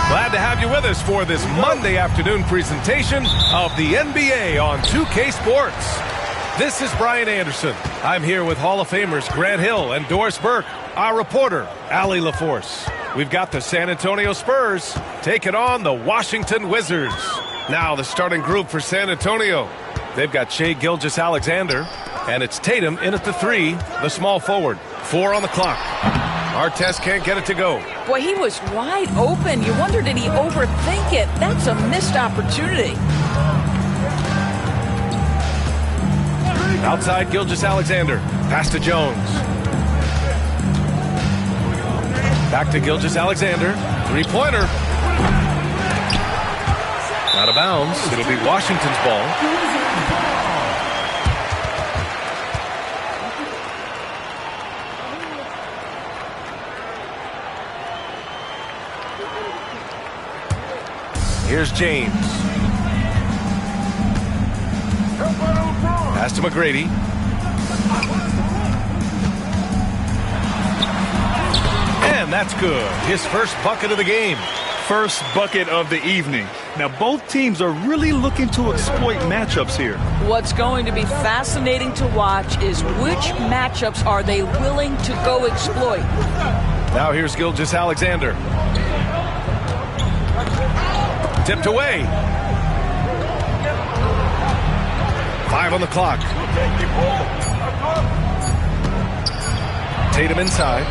Glad to have you with us for this Monday afternoon presentation of the NBA on 2K Sports. This is Brian Anderson. I'm here with Hall of Famers Grant Hill and Doris Burke, our reporter, Allie LaForce. We've got the San Antonio Spurs taking on the Washington Wizards. Now the starting group for San Antonio. They've got Shai Gilgeous-Alexander, and it's Tatum in at the 3, the small forward. 4 on the clock. Artest can't get it to go. Boy, he was wide open. You wonder, did he overthink it? That's a missed opportunity. Outside Gilgeous-Alexander. Pass to Jones. Back to Gilgeous-Alexander. Three-pointer. Out of bounds. It'll be Washington's ball. Here's James. Pass to McGrady. And that's good. His first bucket of the game. First bucket of the evening. Now both teams are really looking to exploit matchups here. What's going to be fascinating to watch is which matchups are they willing to go exploit. Now here's Gilgeous-Alexander. Tipped away. 5 on the clock. Tatum inside.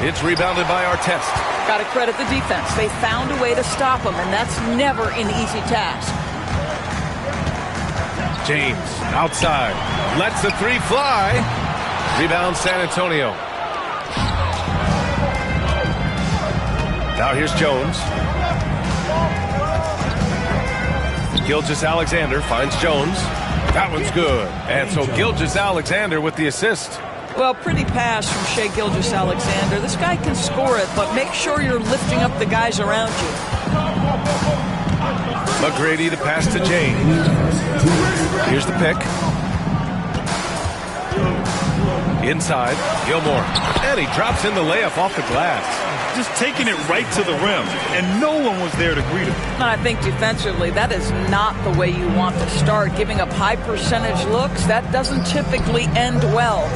It's rebounded by Artest. Got to credit the defense. They found a way to stop him, and that's never an easy task. James outside. Lets the 3 fly. Rebound San Antonio. Now here's Jones. Gilgeous-Alexander finds Jones. That one's good. And so Gilgeous-Alexander with the assist. Well, pretty pass from Shai Gilgeous-Alexander. This guy can score it, but make sure you're lifting up the guys around you. McGrady, the pass to James. Here's the pick. Inside, Gilmore. And he drops in the layup off the glass. Just taking it right to the rim, and no one was there to greet him. And I think defensively, that is not the way you want to start. Giving up high percentage looks, that doesn't typically end well.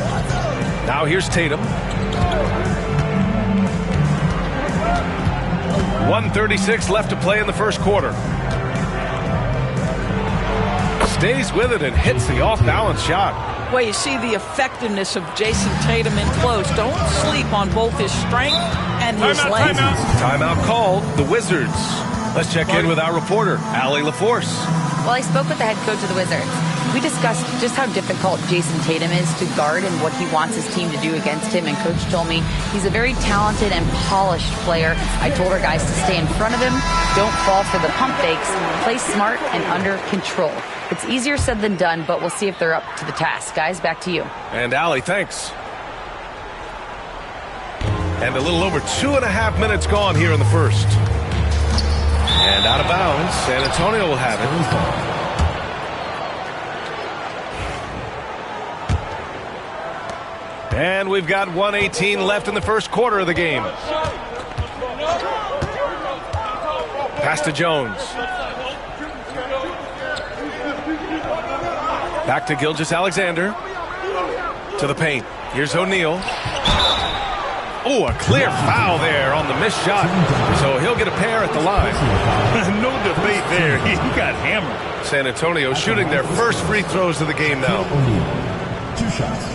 Now here's Tatum. 1:36 left to play in the first quarter. Stays with it and hits the off-balance shot. Well, you see the effectiveness of Jason Tatum in close. Don't sleep on both his strength and his length. Timeout called. The Wizards. Let's check in with our reporter, Allie LaForce. Well, I spoke with the head coach of the Wizards. We discussed just how difficult Jason Tatum is to guard and what he wants his team to do against him. And Coach told me he's a very talented and polished player. I told our guys to stay in front of him, don't fall for the pump fakes, play smart and under control. It's easier said than done, but we'll see if they're up to the task. Guys, back to you. And Allie, thanks. And a little over 2.5 minutes gone here in the first. And out of bounds, San Antonio will have it. And we've got 1:18 left in the first quarter of the game. Pass to Jones. Back to Gilgeous-Alexander. To the paint. Here's O'Neal. Oh, a clear foul there on the missed shot. So he'll get a pair at the line. No debate there. He got hammered. San Antonio shooting their first free throws of the game now. 2 shots.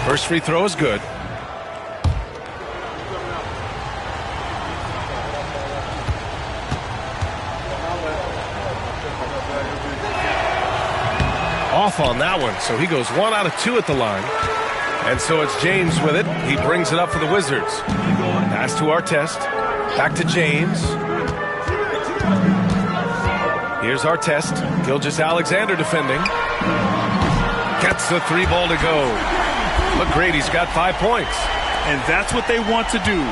First free throw is good. Off on that one, so he goes 1 out of 2 at the line. And so it's James with it. He brings it up for the Wizards. Pass to Artest. Back to James. Here's Artest. Gilgeous-Alexander defending. Gets the 3 ball to go. McGrady's got 5 points. And that's what they want to do.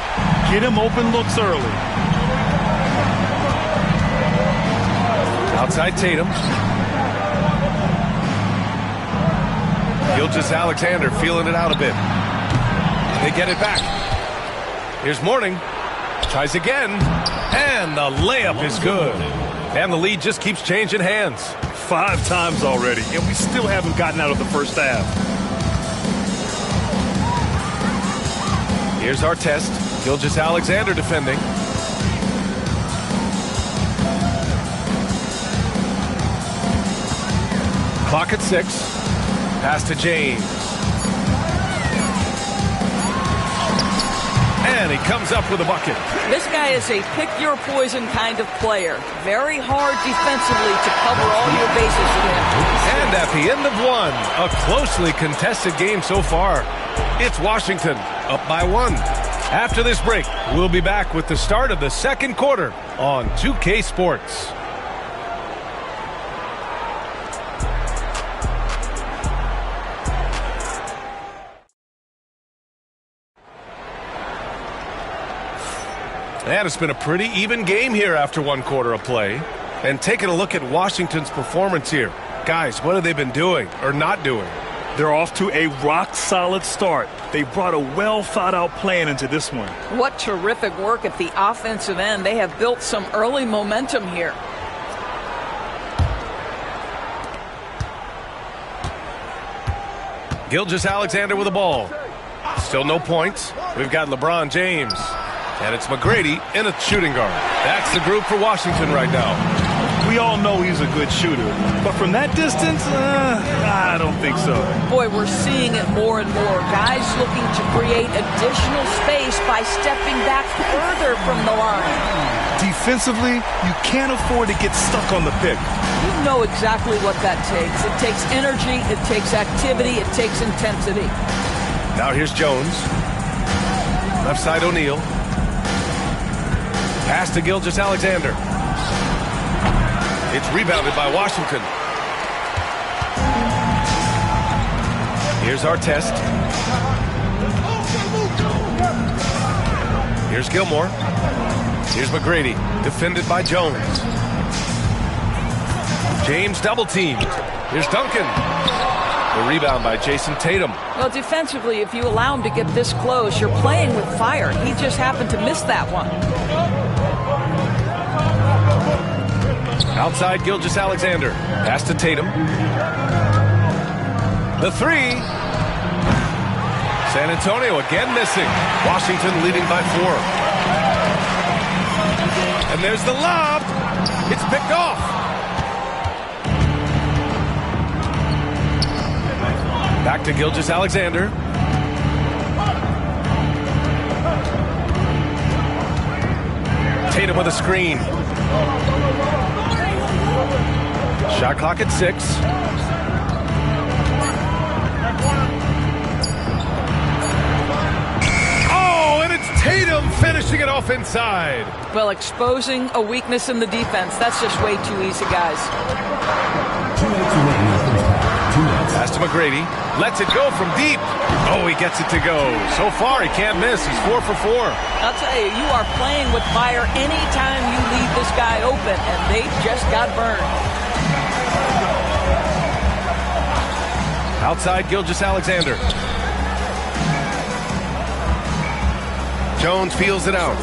Get him open looks early. Outside Tatum. Gilgeous-Alexander feeling it out a bit. They get it back. Here's Mourning. Tries again. And the layup is good. And the lead just keeps changing hands. 5 times already, and we still haven't gotten out of the first half. Here's Artest. Gilgeous-Alexander defending. Clock at 6. Pass to James. And he comes up with a bucket. This guy is a pick-your-poison kind of player. Very hard defensively to cover all your bases with him. And at the end of 1, a closely contested game so far. It's Washington up by 1. After this break, we'll be back with the start of the second quarter on 2K Sports. And it's been a pretty even game here after 1 quarter of play. And taking a look at Washington's performance here. Guys, what have they been doing or not doing? They're off to a rock-solid start. They brought a well-thought-out plan into this one. What terrific work at the offensive end. They have built some early momentum here. Gilgeous-Alexander with the ball. Still no points. We've got LeBron James. And it's McGrady in a shooting guard. That's the group for Washington right now. We all know he's a good shooter. But from that distance, I don't think so. Boy, we're seeing it more and more. Guys looking to create additional space by stepping back further from the line. Defensively, you can't afford to get stuck on the pick. You know exactly what that takes. It takes energy, it takes activity, it takes intensity. Now here's Jones. Left side O'Neal. Pass to Gilgeous-Alexander. It's rebounded by Washington. Here's Artest. Here's Gilmore. Here's McGrady. Defended by Jones. James double teamed. Here's Duncan. The rebound by Jason Tatum. Well, defensively, if you allow him to get this close, you're playing with fire. He just happened to miss that one. Outside Gilgeous-Alexander. Pass to Tatum. The three. San Antonio again missing. Washington leading by 4. And there's the lob. It's picked off. Back to Gilgeous-Alexander. Tatum with a screen. Shot clock at 6. Oh, and it's Tatum finishing it off inside. Well, exposing a weakness in the defense, that's just way too easy, guys. 2 minutes remaining in the first half. 2 minutes. Pass to McGrady. Lets it go from deep. Oh, he gets it to go. So far, he can't miss. He's 4 for 4. I'll tell you, you are playing with fire anytime you leave this guy open, and they just got burned. Outside Gilgeous-Alexander. Jones feels it out.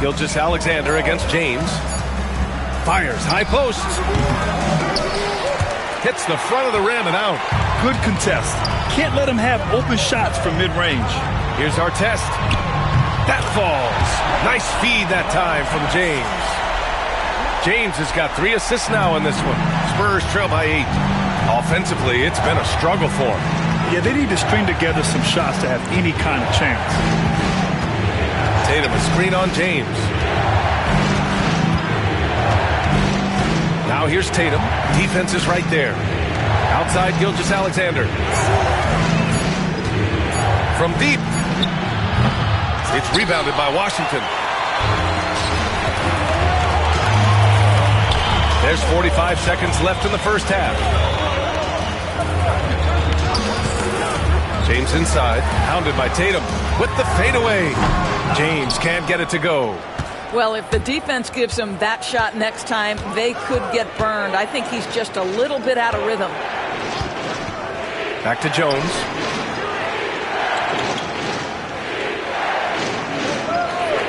Gilgeous-Alexander against James. Fires high post. Hits the front of the rim and out. Good contest. Can't let him have open shots from mid-range. Here's our test. That falls. Nice feed that time from James. James has got 3 assists now in this one. Spurs trail by 8. Offensively, it's been a struggle for him. Yeah, they need to string together some shots to have any kind of chance. Tatum a screen on James. Now here's Tatum. Defense is right there. Outside Gilgeous-Alexander. From deep. It's rebounded by Washington. There's 45 seconds left in the first half. James inside, hounded by Tatum with the fadeaway. James can't get it to go. Well, if the defense gives him that shot next time, they could get burned. I think he's just a little bit out of rhythm. Back to Jones.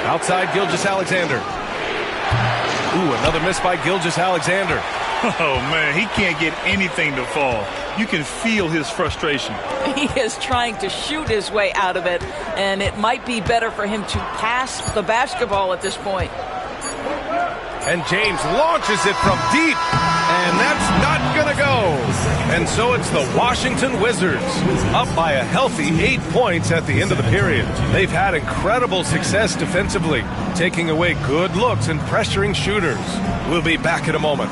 Outside Gilgeous-Alexander. Ooh, another miss by Gilgeous-Alexander. Oh, man, he can't get anything to fall. You can feel his frustration. He is trying to shoot his way out of it, and it might be better for him to pass the basketball at this point. And James launches it from deep, and that's not going to go. And so it's the Washington Wizards, up by a healthy 8 points at the end of the period. They've had incredible success defensively, taking away good looks and pressuring shooters. We'll be back in a moment.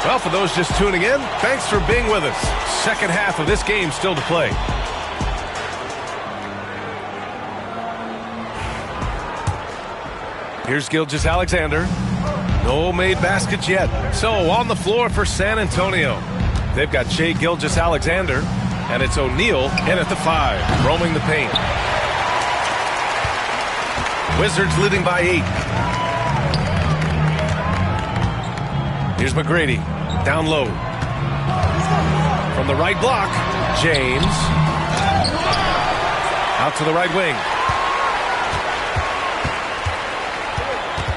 Well, for those just tuning in, thanks for being with us. Second half of this game still to play. Here's Gilgeous-Alexander. No made baskets yet. So on the floor for San Antonio. They've got Shai Gilgeous-Alexander, and it's O'Neal in at the 5, roaming the paint. Wizards leading by 8. Here's McGrady, down low. From the right block, James. Out to the right wing.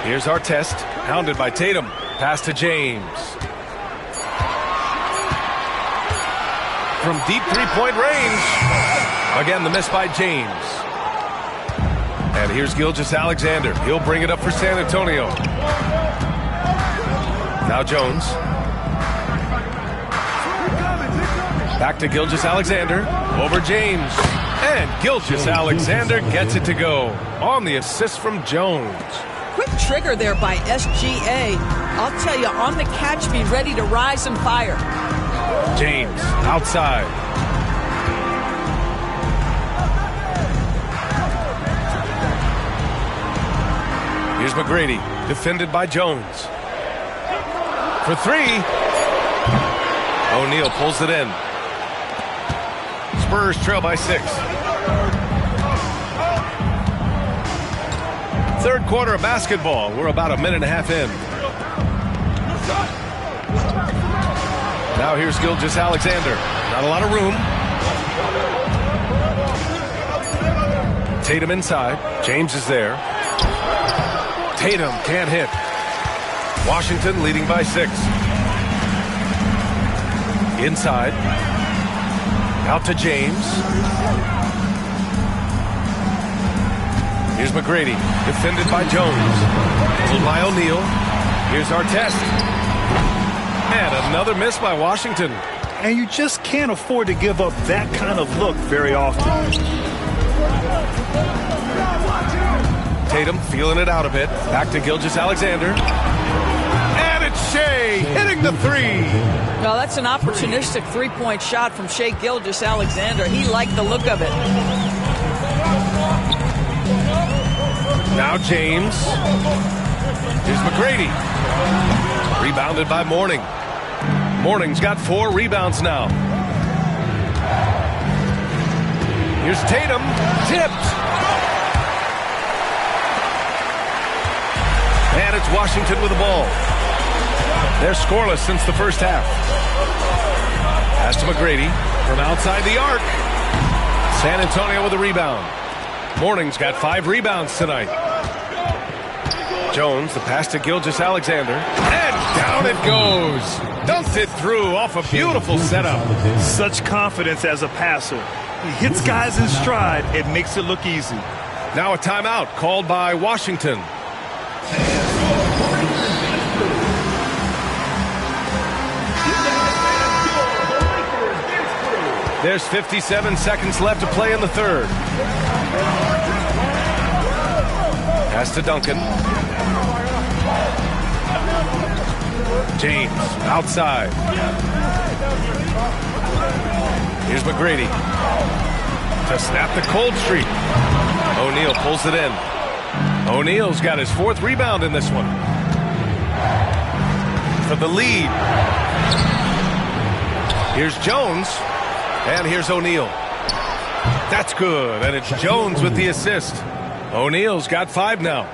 Here's our test, hounded by Tatum. Pass to James. From deep three-point range. Again, the miss by James. And here's Gilgeous-Alexander. He'll bring it up for San Antonio. Now Jones. Back to Gilgeous-Alexander. Over James. And Gilgeous-Alexander gets it to go on the assist from Jones. Quick trigger there by SGA. I'll tell you, on the catch, be ready to rise and fire. James outside. Here's McGrady, defended by Jones. For three. O'Neal pulls it in. Spurs trail by 6. Third quarter of basketball. We're about a minute and a half in. Now here's Gilgeous-Alexander. Not a lot of room. Tatum inside. James is there. Tatum can't hit. Washington leading by 6. Inside. Out to James. Here's McGrady, defended by Jones. Pulled by O'Neal. Here's Artest. And another miss by Washington. And you just can't afford to give up that kind of look very often. Tatum feeling it out a bit. Back to Gilgeous-Alexander. And it's Shea hitting the three. Well, that's an opportunistic three-point shot from Shea Gilgeous-Alexander. He liked the look of it. Now James. Here's McGrady. Rebounded by Mourning. Mourning's got 4 rebounds now. Here's Tatum. Tipped. And it's Washington with the ball. They're scoreless since the first half. Pass to McGrady from outside the arc. San Antonio with a rebound. Mourning's got 5 rebounds tonight. Jones, the pass to Gilgeous-Alexander. And down it goes. Dunked it through off a beautiful setup. Such confidence as a passer. He hits guys in stride. It makes it look easy. Now a timeout called by Washington. There's 57 seconds left to play in the third. Pass to Duncan. James outside. Here's McGrady to snap the cold streak. O'Neal pulls it in. O'Neal's got his 4th rebound in this one. For the lead. Here's Jones. And here's O'Neal. That's good. And it's Jones with the assist. O'Neal's got 5 now.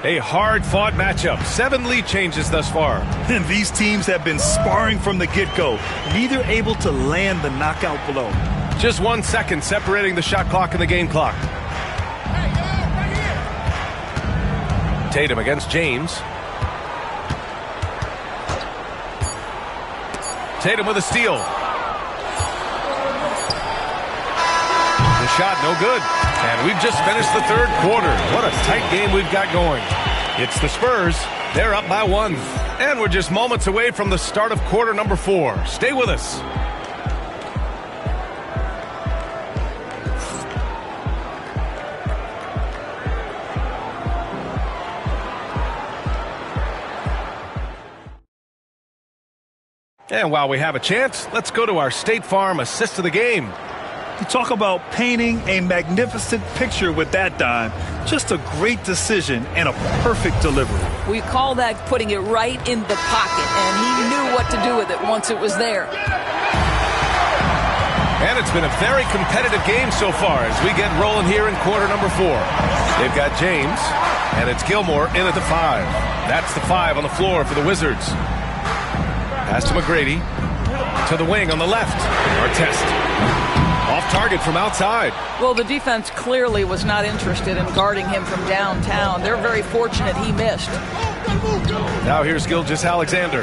A hard-fought matchup. 7 lead changes thus far. And these teams have been sparring from the get-go. Neither able to land the knockout blow. Just 1 second separating the shot clock and the game clock. Tatum against James. Tatum with a steal. The shot no good. And we've just finished the third quarter. What a tight game we've got going. It's the Spurs. They're up by 1. And we're just moments away from the start of quarter number 4. Stay with us. And while we have a chance, let's go to our State Farm assist of the game. You talk about painting a magnificent picture with that dime. Just a great decision and a perfect delivery. We call that putting it right in the pocket, and he knew what to do with it once it was there. And it's been a very competitive game so far as we get rolling here in quarter number 4. They've got James, and it's Gilmore in at the 5. That's the 5 on the floor for the Wizards. Pass to McGrady. To the wing on the left. Artest. Off target from outside. Well, the defense clearly was not interested in guarding him from downtown. They're very fortunate he missed. Now here's Gilgeous-Alexander.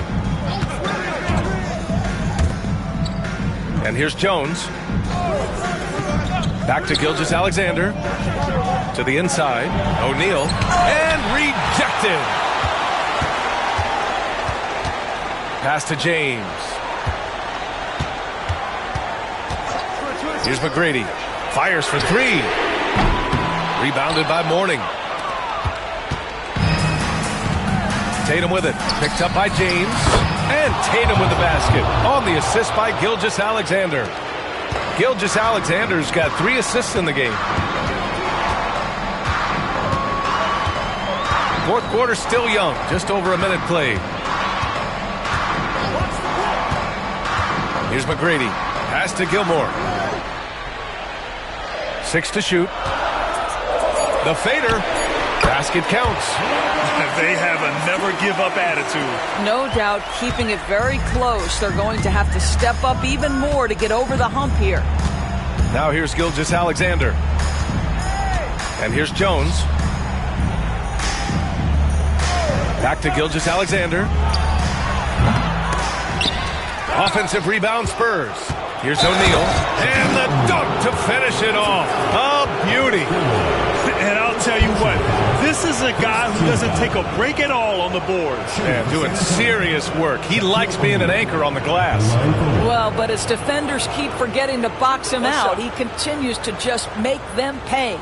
And here's Jones. Back to Gilgeous-Alexander. To the inside. O'Neal. And rejected. Pass to James. Here's McGrady. Fires for three. Rebounded by Mourning. Tatum with it. Picked up by James. And Tatum with the basket. On the assist by Gilgeous-Alexander. Gilgeous-Alexander's got 3 assists in the game. Fourth quarter still young. Just over a minute played. Here's McGrady. Pass to Gilmore. 6 to shoot. The fader. Basket counts. They have a never-give-up attitude. No doubt keeping it very close. They're going to have to step up even more to get over the hump here. Now here's Gilgeous-Alexander. And here's Jones. Back to Gilgeous-Alexander. Offensive rebound Spurs. Here's O'Neal. And the dunk to finish it off. A beauty. And I'll tell you what, this is a guy who doesn't take a break at all on the boards. Yeah, doing serious work. He likes being an anchor on the glass. Well, but his defenders keep forgetting to box him out. He continues to just make them pay.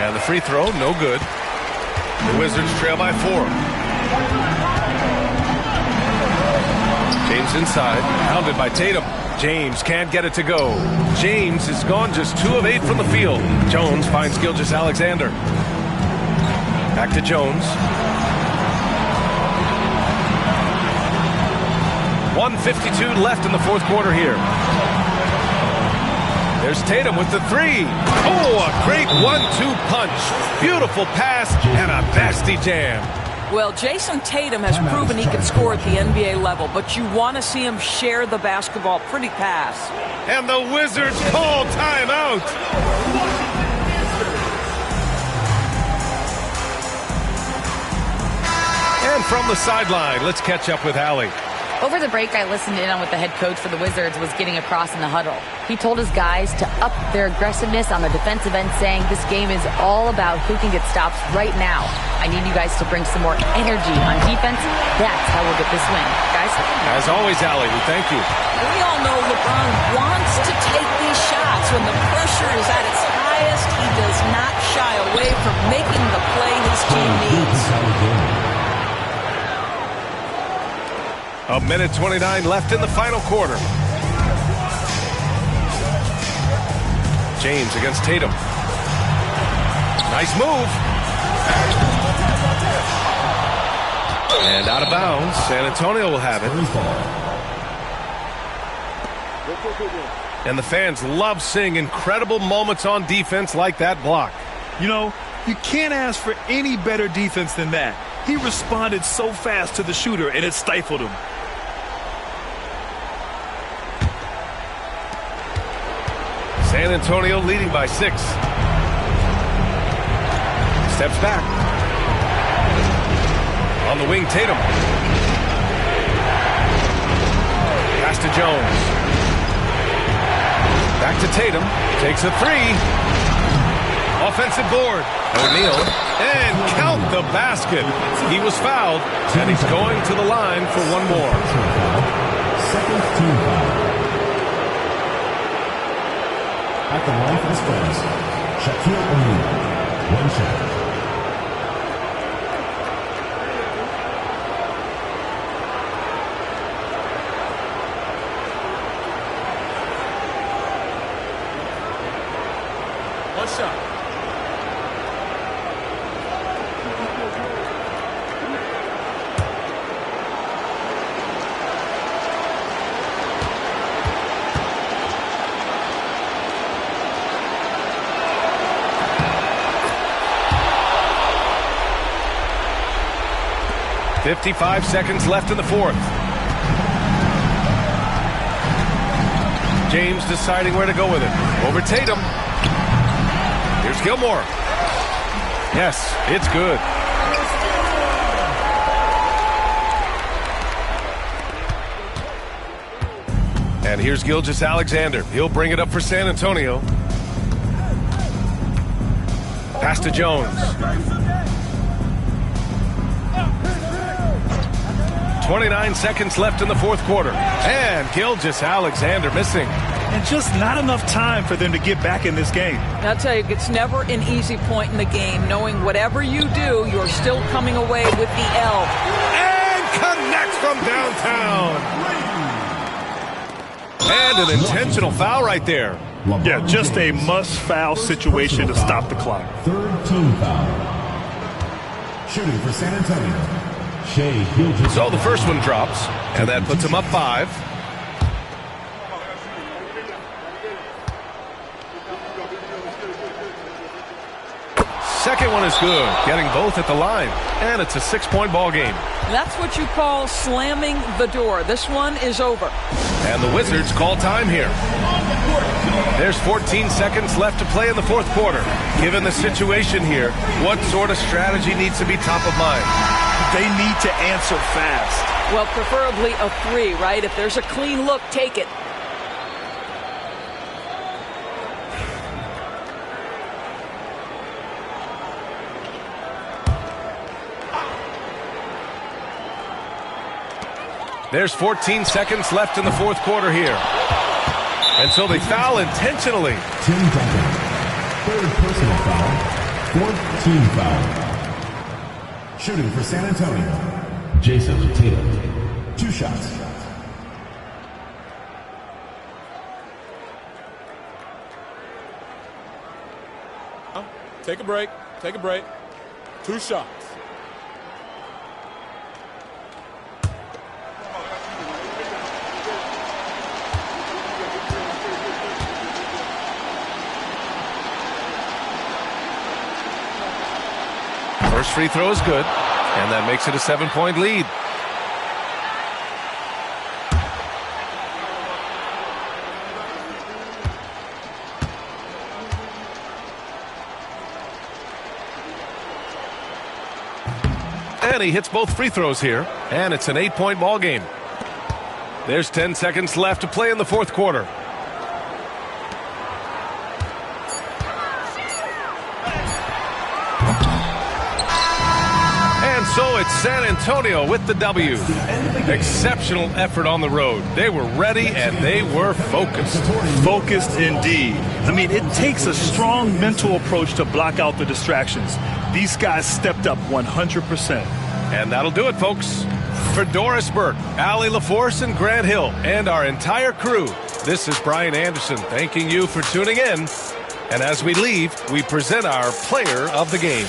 And the free throw, no good. The Wizards trail by 4. James inside, pounded by Tatum. James can't get it to go. James is gone just 2 of 8 from the field. Jones finds Gilgeous-Alexander. Back to Jones. 1:52 left in the fourth quarter here. There's Tatum with the 3. Oh, a great 1-2 punch. Beautiful pass and a nasty jam. Well, Jason Tatum has proven he can score at the NBA level, but you want to see him share the basketball. Pretty pass. And the Wizards call timeout. And from the sideline, let's catch up with Allie. Over the break, I listened in on what the head coach for the Wizards was getting across in the huddle. He told his guys to up their aggressiveness on the defensive end, saying this game is all about who can get stops right now. I need you guys to bring some more energy on defense. That's how we'll get this win. Guys? As always, Allie, we thank you. We all know LeBron wants to take these shots. When the pressure is at its highest, he does not shy away from making the play his team needs. A minute 29 left in the final quarter. James against Tatum. Nice move. And out of bounds. San Antonio will have it. And the fans love seeing incredible moments on defense like that block. You know, you can't ask for any better defense than that. He responded so fast to the shooter, and it stifled him. San Antonio leading by 6. Steps back. On the wing, Tatum. Pass to Jones. Back to Tatum. Takes a 3. Offensive board. O'Neal. And count the basket. He was fouled, and he's going to the line for one more. Second team foul. At the line for the Spurs, Shaquille O'Neal. 1 shot. What's up? 55 seconds left in the fourth. James deciding where to go with it. Over Tatum. Here's Gilmore. Yes, it's good. And here's Gilgeous-Alexander. He'll bring it up for San Antonio. Pass to Jones. 29 seconds left in the fourth quarter. And Gilgeous-Alexander missing. And just not enough time for them to get back in this game. I'll tell you, it's never an easy point in the game, knowing whatever you do, you're still coming away with the L. And connects from downtown. And an intentional foul right there. Yeah, just a must-foul situation to stop the clock. Third team foul. Shooting for San Antonio. Shea Gilgeous. So the first one drops, and that puts him up 5. Second one is good, getting both at the line, and it's a 6-point ball game. That's what you call slamming the door. This one is over. And the Wizards call time here. There's 14 seconds left to play in the fourth quarter. Given the situation here, what sort of strategy needs to be top of mind? They need to answer fast. Well, preferably a 3, right? If there's a clean look, take it. There's 14 seconds left in the fourth quarter here. And so they foul intentionally. Tim Duncan. Third personal foul. Fourth team foul. Shooting for San Antonio. Jason Tatum. 2 shots. Take a break. Take a break. 2 shots. First free throw is good, and that makes it a 7-point lead. And he hits both free throws here, and it's an 8-point ball game. There's 10 seconds left to play in the fourth quarter. So it's San Antonio with the W. Exceptional effort on the road. They were ready and they were focused. Focused indeed. I mean, it takes a strong mental approach to block out the distractions. These guys stepped up 100%. And that'll do it, folks. For Doris Burke, Allie LaForce, and Grant Hill, and our entire crew, this is Brian Anderson thanking you for tuning in. And as we leave, we present our player of the game.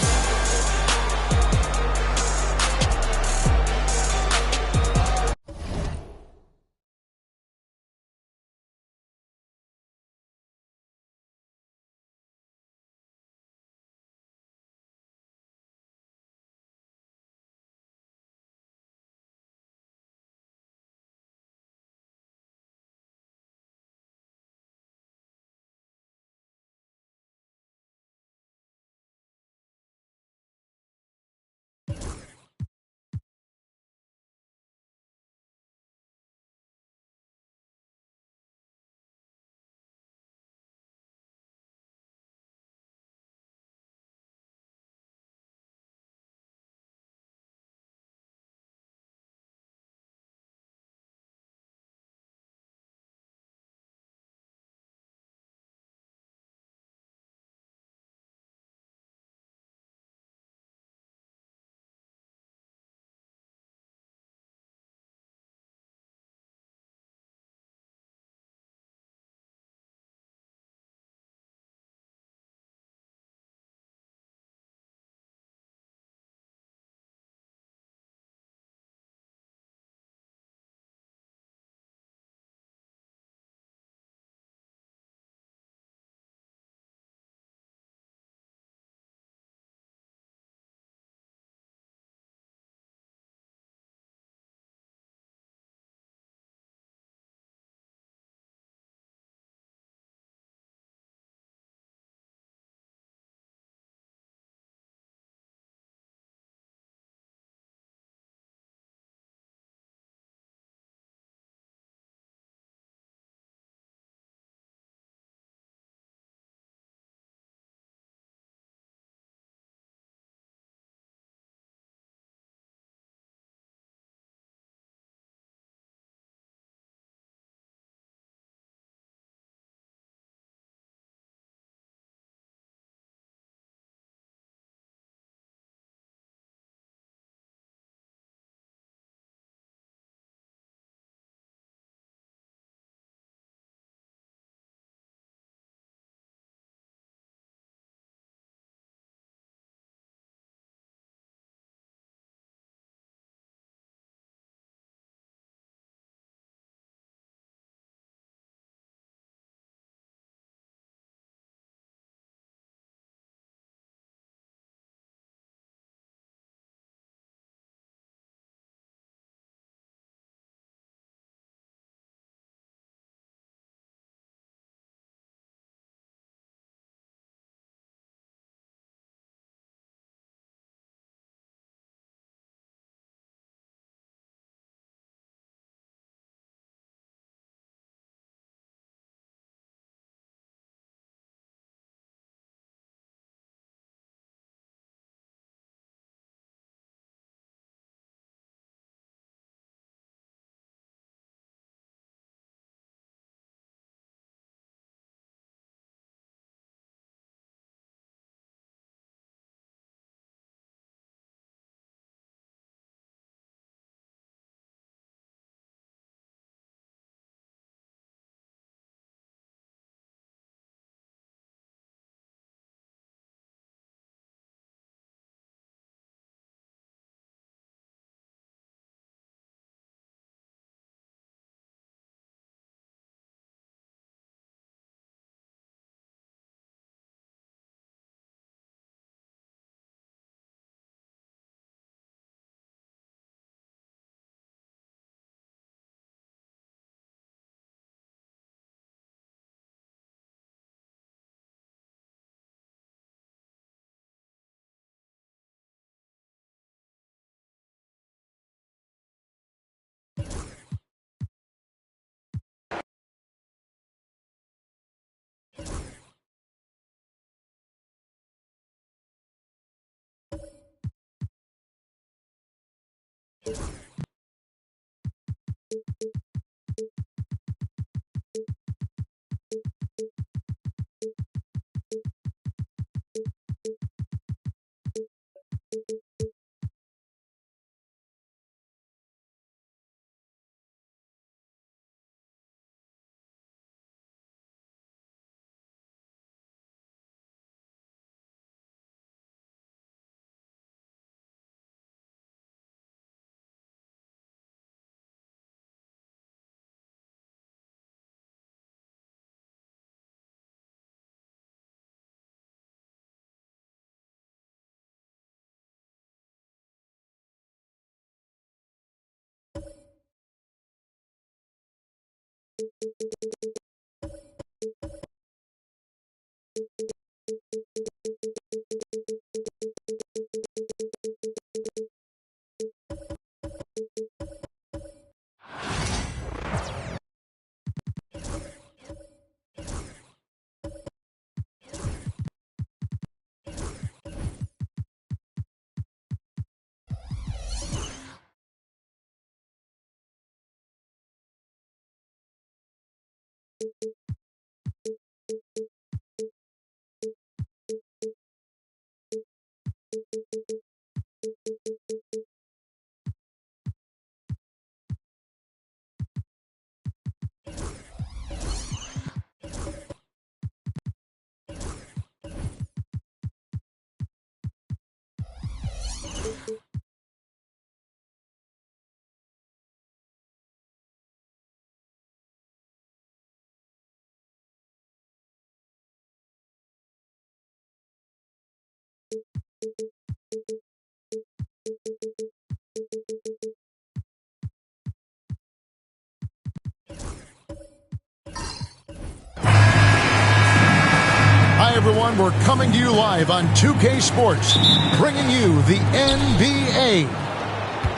Hi, everyone. We're coming to you live on 2K Sports, bringing you the NBA.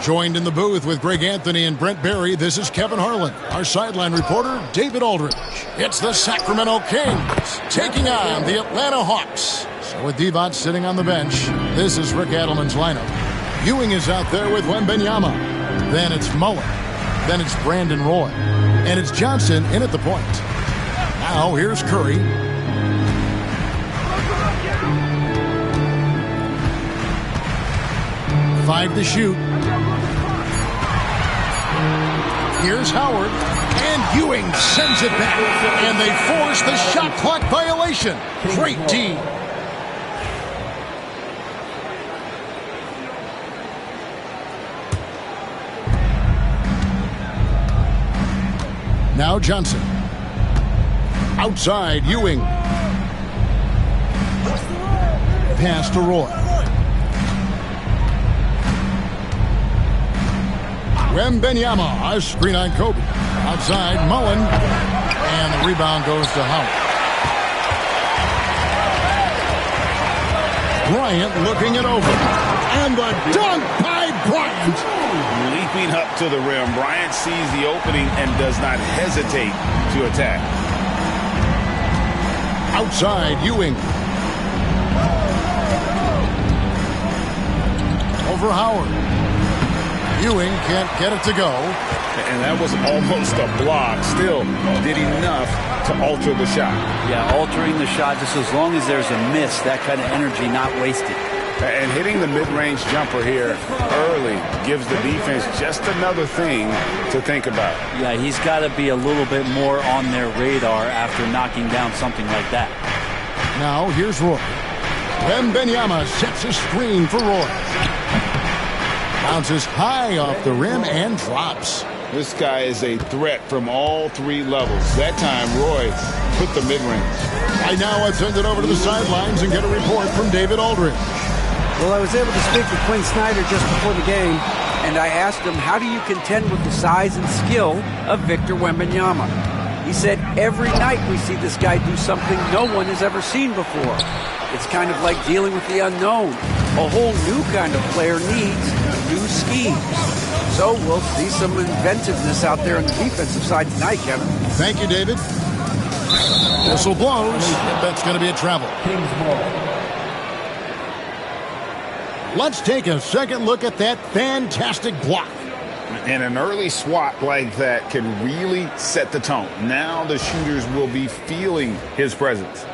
Joined in the booth with Greg Anthony and Brent Barry, this is Kevin Harlan. Our sideline reporter, David Aldridge. It's the Sacramento Kings taking on the Atlanta Hawks. So with Divac sitting on the bench, this is Rick Adelman's lineup. Ewing is out there with Wembanyama. Then it's Mullen. Then it's Brandon Roy. And it's Johnson in at the point. Now here's Curry. Five to shoot. Here's Howard. And Ewing sends it back. And they force the shot clock violation. Great D. Now Johnson. Outside, Ewing. Pass to Roy. Wembanyama, a screen on Kobe. Outside, Mullen. And the rebound goes to Howard. Bryant looking it over. And the dunk by Bryant. Leaping up to the rim. Bryant sees the opening and does not hesitate to attack. Outside, Ewing. Over Howard. Ewing can't get it to go. And that was almost a block. Still did enough to alter the shot. Yeah, altering the shot just as long as there's a miss, that kind of energy not wasted. And hitting the mid-range jumper here early gives the defense just another thing to think about. Yeah, he's got to be a little bit more on their radar after knocking down something like that. Now here's Roy. Wembanyama sets a screen for Roy. Bounces high off the rim and drops. This guy is a threat from all three levels. That time, Roy put the mid-range. Right now, I've sent it over to the sidelines and get a report from David Aldridge. Well, I was able to speak with Quinn Snyder just before the game, and I asked him, how do you contend with the size and skill of Victor Wembanyama? He said, every night we see this guy do something no one has ever seen before. It's kind of like dealing with the unknown. A whole new kind of player needs new schemes. So we'll see some inventiveness out there on the defensive side tonight, Kevin. Thank you, David. Whistle blows. That's going to be a travel. Let's take a second look at that fantastic block. And an early swat like that can really set the tone. Now the shooters will be feeling his presence.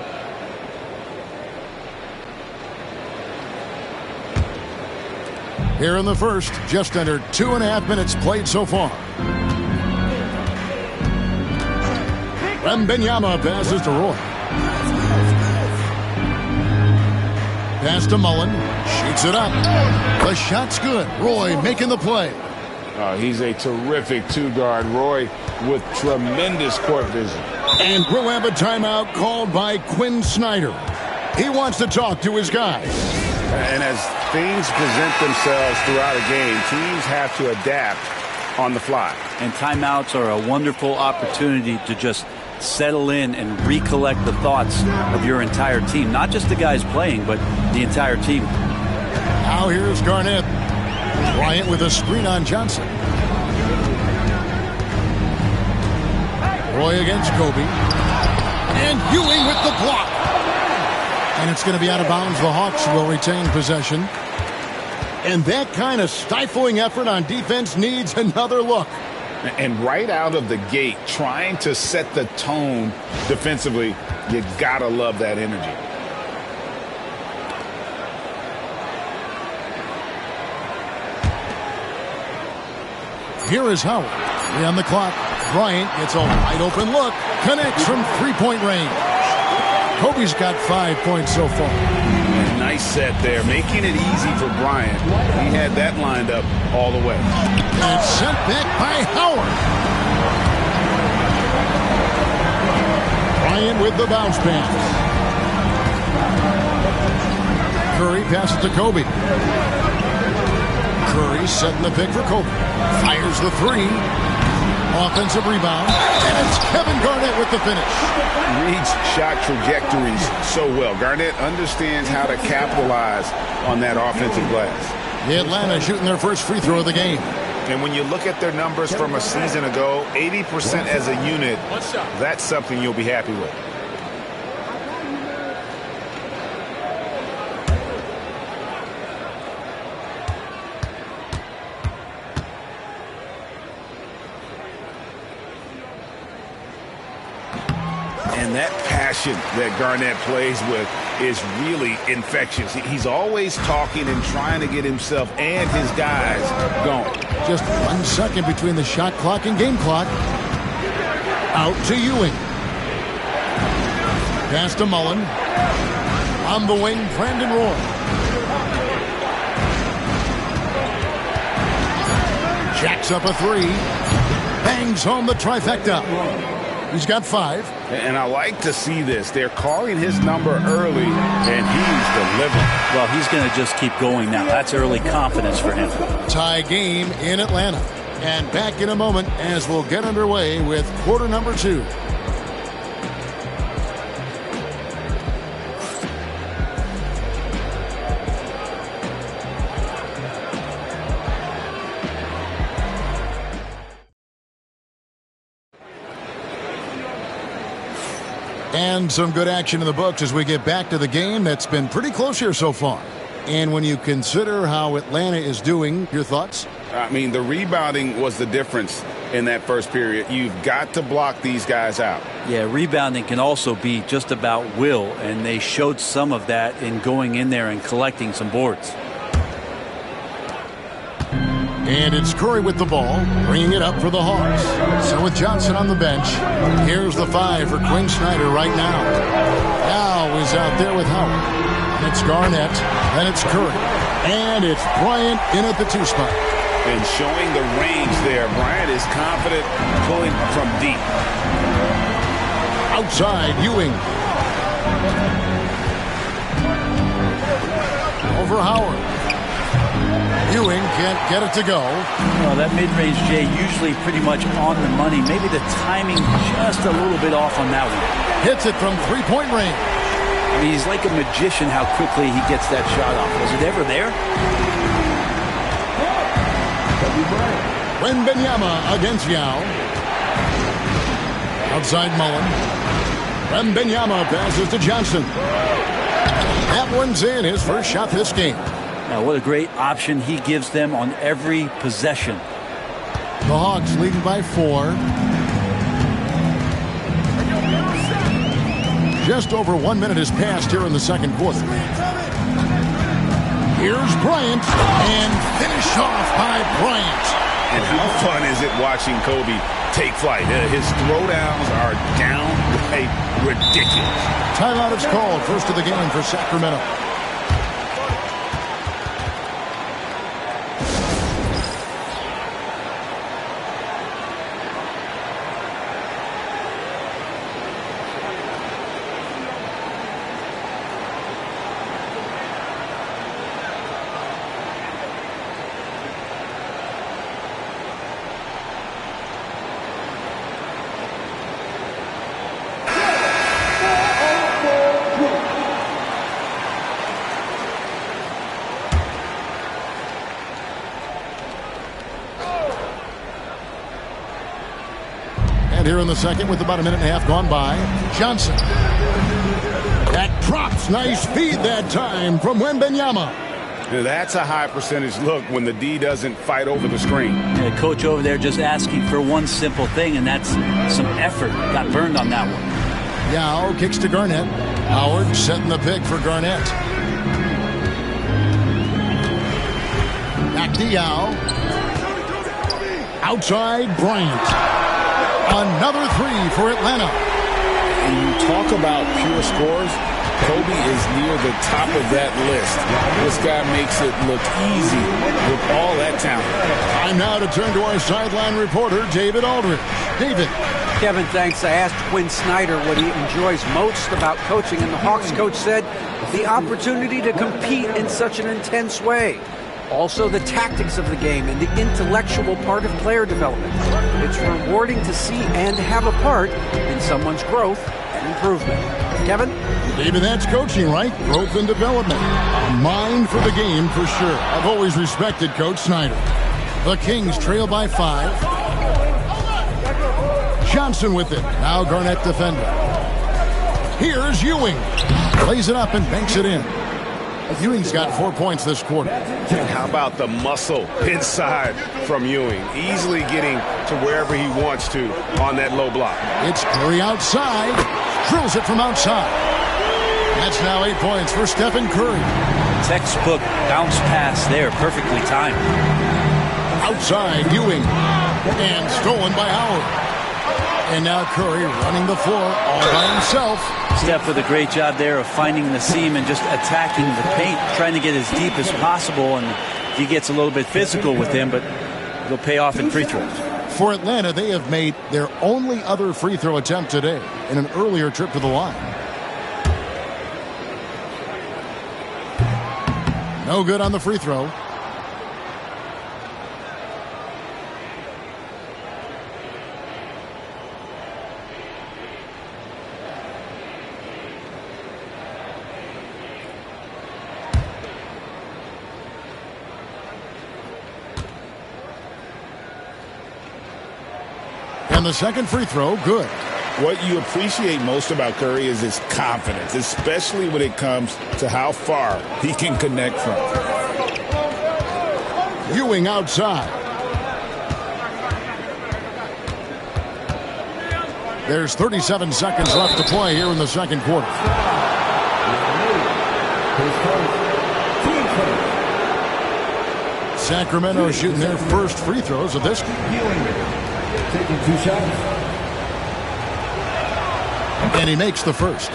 Here in the first, just under 2.5 minutes played so far. Wembanyama passes to Roy. Pass to Mullen. Shoots it up. The shot's good. Roy making the play. He's a terrific two-guard. Roy with tremendous court vision. And we'll have a timeout called by Quinn Snyder. He wants to talk to his guys. And as things present themselves throughout a game, teams have to adapt on the fly. And timeouts are a wonderful opportunity to just settle in and recollect the thoughts of your entire team. Not just the guys playing, but the entire team. Now here's Garnett. Bryant with a screen on Johnson. Roy against Kobe. And Ewing with the block. And it's going to be out of bounds. The Hawks will retain possession. And that kind of stifling effort on defense needs another look. And right out of the gate, trying to set the tone defensively, you gotta love that energy. Here is Howard. 3 on the clock. Bryant gets a wide open look. Connects from 3-point range. Kobe's got 5 points so far. Nice set there, making it easy for Bryant. He had that lined up all the way. And sent back by Howard. Bryant with the bounce pass. Curry passes to Kobe. Curry setting the pick for Kobe. Fires the 3. Offensive rebound. And it's Kevin Garnett with the finish. Reads shot trajectories so well. Garnett understands how to capitalize on that offensive glass. Atlanta shooting their first free throw of the game. And when you look at their numbers from a season ago, 80% as a unit, that's something you'll be happy with. And that passion that Garnett plays with is really infectious. He's always talking and trying to get himself and his guys going. Just 1 second between the shot clock and game clock. Out to Ewing. Pass to Mullen. On the wing, Brandon Roy. Jacks up a 3. Bangs home the trifecta. He's got 5. And I like to see this. They're calling his number early, and he's delivering. Well, he's going to just keep going now. That's early confidence for him. Tie game in Atlanta. And back in a moment as we'll get underway with quarter number 2. And some good action in the books as we get back to the game that's been pretty close here so far. And when you consider how Atlanta is doing, your thoughts? I mean, the rebounding was the difference in that first period. You've got to block these guys out. Yeah, rebounding can also be just about will, and they showed some of that in going in there and collecting some boards. And it's Curry with the ball, bringing it up for the Hawks. So with Johnson on the bench, here's the 5 for Quinn Snyder right now. Now is out there with Howard. And it's Garnett, and it's Curry. And it's Bryant in at the 2 spot. And showing the range there. Bryant is confident pulling from deep. Outside, Ewing. Over Howard. Ewing can't get it to go. Well, that mid-range, Jay, usually pretty much on the money. Maybe the timing just a little bit off on that one. Hits it from 3-point range. I mean, he's like a magician how quickly he gets that shot off. Was it ever there? Wembanyama against Yao. Outside Mullen. Wembanyama passes to Johnson. That one's in, his first shot this game. Now, what a great option he gives them on every possession. The Hawks leading by 4. Just over 1 minute has passed here in the second quarter. Here's Bryant, and finish off by Bryant. And how fun is it watching Kobe take flight? His throwdowns are downright ridiculous. Timeout is called. First of the game for Sacramento. Here in the second with about a minute and a half gone by. Johnson. That drops. Nice feed that time from Wembanyama. That's a high percentage look when the D doesn't fight over the screen. Yeah, coach over there just asking for one simple thing, and that's some effort. Got burned on that one. Yao kicks to Garnett. Howard setting the pick for Garnett. Back to Yao. Outside Bryant. Another 3 for Atlanta. And you talk about pure scores, Kobe is near the top of that list. This guy makes it look easy with all that talent. Time now to turn to our sideline reporter, David Aldridge. David. Kevin, thanks. I asked Quinn Snyder what he enjoys most about coaching, and the Hawks coach said the opportunity to compete in such an intense way. Also, the tactics of the game and the intellectual part of player development. It's rewarding to see and have a part in someone's growth and improvement. Kevin? David, that's coaching, right? Growth and development. A mind for the game for sure. I've always respected Coach Snyder. The Kings trail by 5. Johnson with it. Now Garnett defender. Here's Ewing. Plays it up and banks it in. Ewing's got 4 points this quarter. How about the muscle inside from Ewing? Easily getting to wherever he wants to on that low block. It's Curry outside. Drills it from outside. That's now 8 points for Stephen Curry. Textbook bounce pass there, perfectly timed. Outside Ewing. And stolen by Howard. And now Curry running the floor all by himself. Steph with a great job there of finding the seam and just attacking the paint, trying to get as deep as possible. And he gets a little bit physical with him, but it'll pay off in free throws. For Atlanta, they have made their only other free throw attempt today in an earlier trip to the line. No good on the free throw. And the second free throw, good. What you appreciate most about Curry is his confidence, especially when it comes to how far he can connect from. Ewing outside. There's 37 seconds left to play here in the second quarter. Sacramento shooting their first free throws of this game. Taking 2 shots. And he makes the first.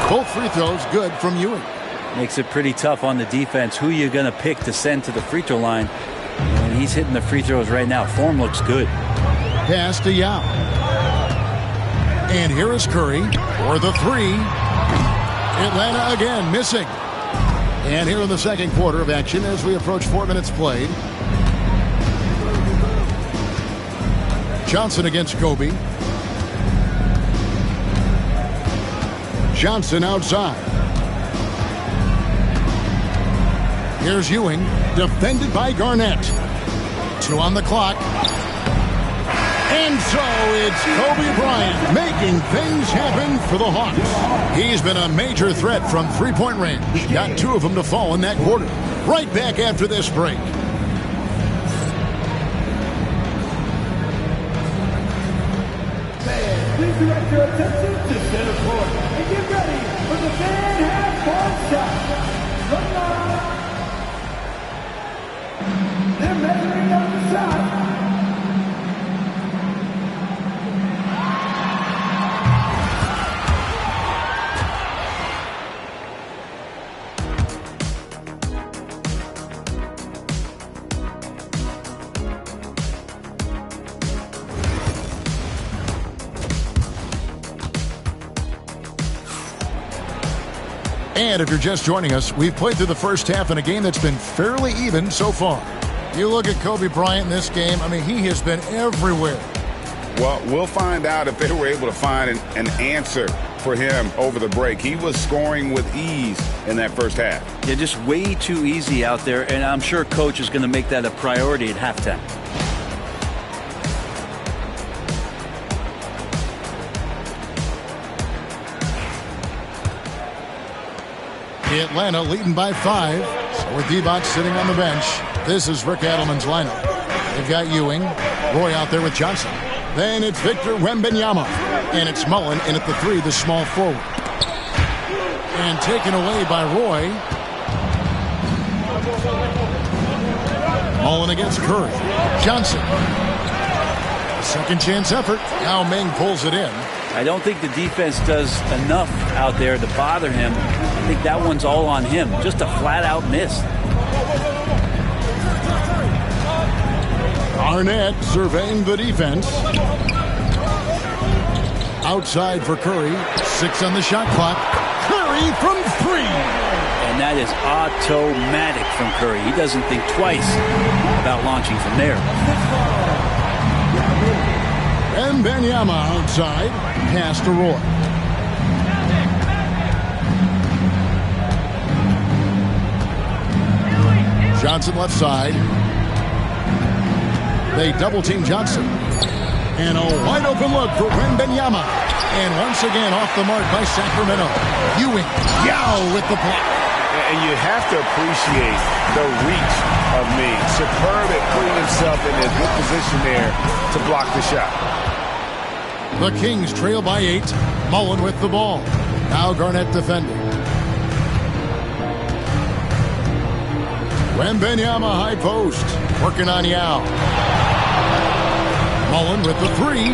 Both free throws good from Ewing. Makes it pretty tough on the defense. Who you're going to pick to send to the free throw line. And he's hitting the free throws right now. Form looks good. Pass to Yao. And here is Curry for the 3. Atlanta again missing. And here in the second quarter of action as we approach 4 minutes played. Johnson against Kobe. Johnson outside. Here's Ewing, defended by Garnett. 2 on the clock. And so it's Kobe Bryant making things happen for the Hawks. He's been a major threat from three-point range. Got 2 of them to fall in that quarter. Right back after this break. Please direct your attention to center court and get ready for the fan half-court shot. From now, they're measuring up the shot. And if you're just joining us, we've played through the first half in a game that's been fairly even so far. You look at Kobe Bryant in this game, I mean, he has been everywhere. Well, we'll find out if they were able to find an answer for him over the break. He was scoring with ease in that first half. Yeah, just way too easy out there, and I'm sure Coach is going to make that a priority at halftime. Atlanta leading by 5. So with D-Box sitting on the bench, this is Rick Adelman's lineup. They've got Ewing, Roy out there with Johnson. Then it's Victor Wembanyama. And it's Mullen in at the 3, the small forward. And taken away by Roy. Mullen against Curry. Johnson. Second chance effort. Now Ming pulls it in. I don't think the defense does enough out there to bother him. I think that one's all on him. Just a flat-out miss. Arnett surveying the defense. Outside for Curry. 6 on the shot clock. Curry from 3. And that is automatic from Curry. He doesn't think twice about launching from there. Wembanyama outside. Pass to Roy. Johnson left side. They double-team Johnson. And a wide-open look for Wembanyama. And once again off the mark by Sacramento. Ewing, Yao with the block. And you have to appreciate the reach of Ming. Superb at putting himself in a good position there to block the shot. The Kings trail by 8. Mullen with the ball. Now Garnett defending. Wembanyama high post. Working on Yao. Mullen with the 3.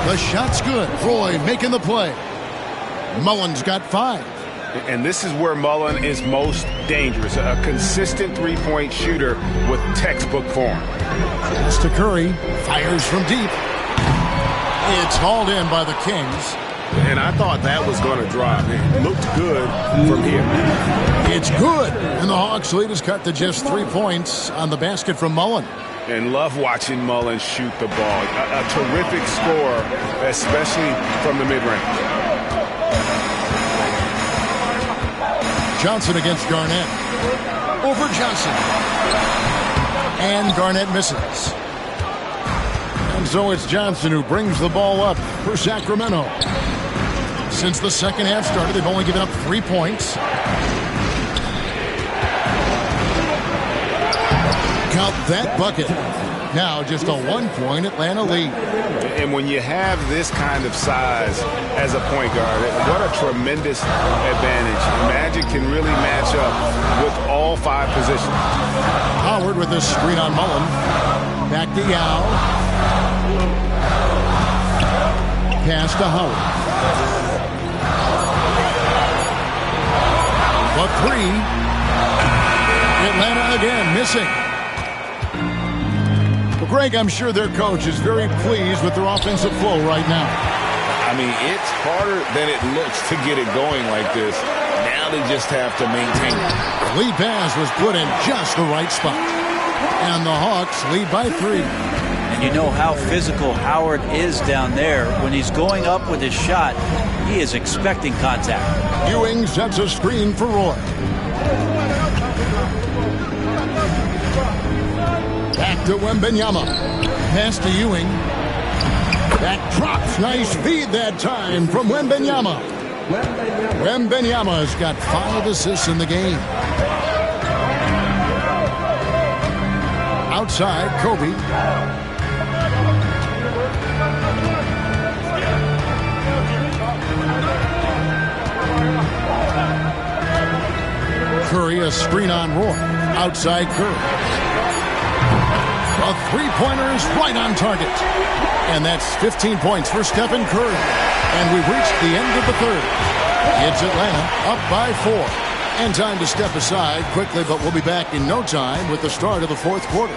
The shot's good. Roy making the play. Mullen's got 5. And this is where Mullen is most dangerous. A consistent three-point shooter with textbook form. Pass to Curry. Fires from deep. It's hauled in by the Kings. And I thought that was going to drop. It looked good from here. It's good. And the Hawks lead is cut to just 3 points on the basket from Mullen. And love watching Mullen shoot the ball. A terrific score, especially from the mid-range. Johnson against Garnett. Over Johnson. And Garnett misses. And so it's Johnson who brings the ball up for Sacramento. Since the second half started, they've only given up 3 points. Count that bucket. Now just a 1-point Atlanta lead. And when you have this kind of size as a point guard, what a tremendous advantage. Magic can really match up with all 5 positions. Howard with a screen on Mullen. Back to Yao. Pass to Howard. The 3. Atlanta again missing. Well, Greg, I'm sure their coach is very pleased with their offensive flow right now. I mean, it's harder than it looks to get it going like this. Now they just have to maintain it. The lead pass was put in just the right spot. And the Hawks lead by 3. And you know how physical Howard is down there. When he's going up with his shot, he is expecting contact. Ewing sets a screen for Roy. Back to Wembanyama. Pass to Ewing. That drops. Nice feed that time from Wembanyama. Wembanyama's got 5 assists in the game. Outside, Kobe. Curry, a screen on Roy. Outside Curry. A three-pointer is right on target. And that's 15 points for Stephen Curry. And we've reached the end of the third. It's Atlanta up by 4. And time to step aside quickly, but we'll be back in no time with the start of the fourth quarter.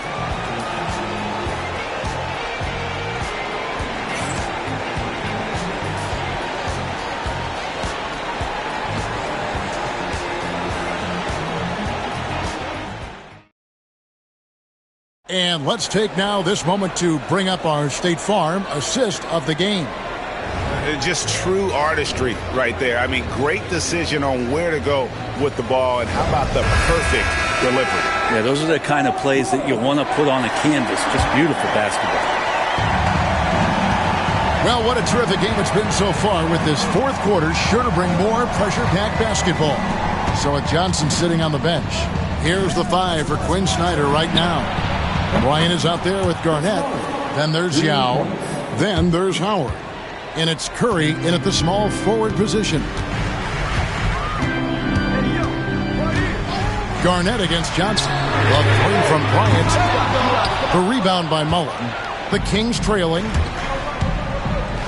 And let's take now this moment to bring up our State Farm assist of the game. Just true artistry right there. I mean, great decision on where to go with the ball, and how about the perfect delivery? Yeah, those are the kind of plays that you want to put on a canvas. Just beautiful basketball. Well, what a terrific game it's been so far, with this fourth quarter sure to bring more pressure-packed basketball. So with Johnson sitting on the bench, here's the 5 for Quinn Snyder right now. Bryant is out there with Garnett. Then there's Yao. Then there's Howard. And it's Curry in at the small forward position. Garnett against Johnson. A three from Bryant. The rebound by Mullen. The Kings trailing.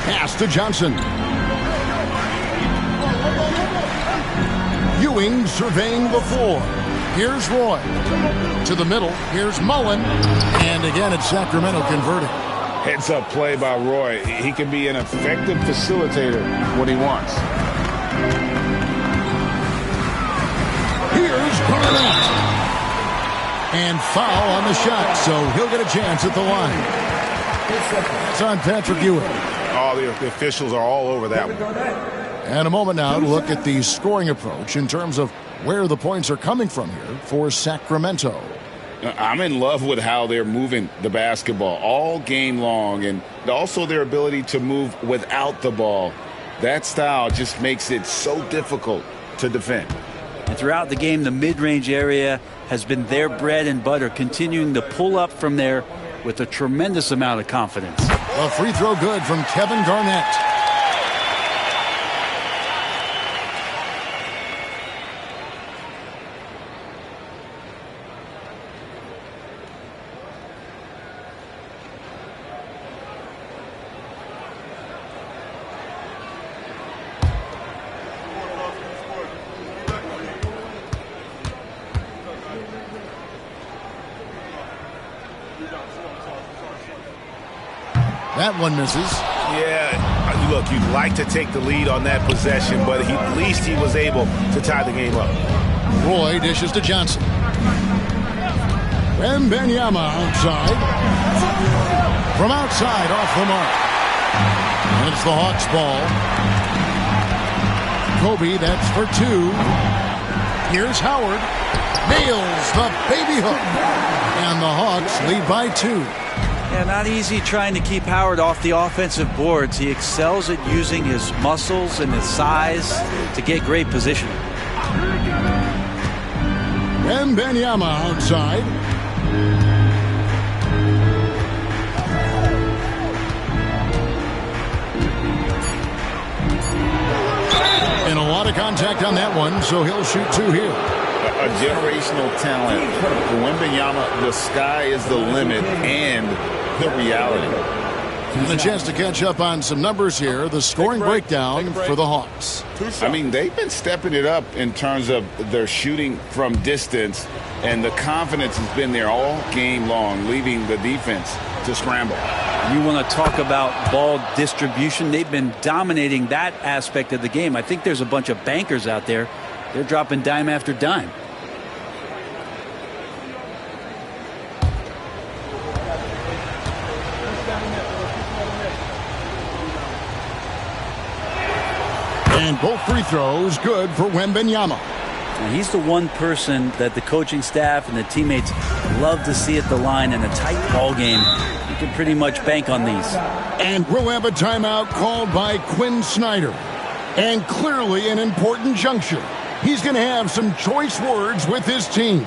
Pass to Johnson. Ewing surveying the floor. Here's Roy. To the middle. Here's Mullen. And again, it's Sacramento converting. Heads-up play by Roy. He can be an effective facilitator when he wants. Here's Garnett. And foul on the shot, so he'll get a chance at the line. It's on Patrick Ewing. Oh, the officials are all over that one. And a moment now to look at the scoring approach in terms of where the points are coming from here for Sacramento. I'm in love with how they're moving the basketball all game long, and also their ability to move without the ball. That style just makes it so difficult to defend. And throughout the game, the mid-range area has been their bread and butter, continuing to pull up from there with a tremendous amount of confidence. A free throw good from Kevin Garnett. That one misses. Yeah, look, you'd like to take the lead on that possession, but at least he was able to tie the game up. Roy dishes to Johnson. Wembanyama outside. From outside, off the mark. And it's the Hawks' ball. Kobe, that's for 2. Here's Howard. Nails the baby hook. And the Hawks lead by 2. Yeah, not easy trying to keep Howard off the offensive boards. He excels at using his muscles and his size to get great positioning. Wembanyama outside. And a lot of contact on that one, so he'll shoot 2 here. A generational talent. For Wembanyama, the sky is the limit and the reality. And a chance to catch up on some numbers here. The scoring breakdown for the Hawks. I mean, they've been stepping it up in terms of their shooting from distance, and the confidence has been there all game long, leaving the defense to scramble. You want to talk about ball distribution. They've been dominating that aspect of the game. I think there's a bunch of bankers out there. They're dropping dime after dime. And both free throws good for Wembanyama. And he's the one person that the coaching staff and the teammates love to see at the line in a tight ball game. You can pretty much bank on these. And we'll have a timeout called by Quinn Snyder. And clearly an important juncture. He's going to have some choice words with his team.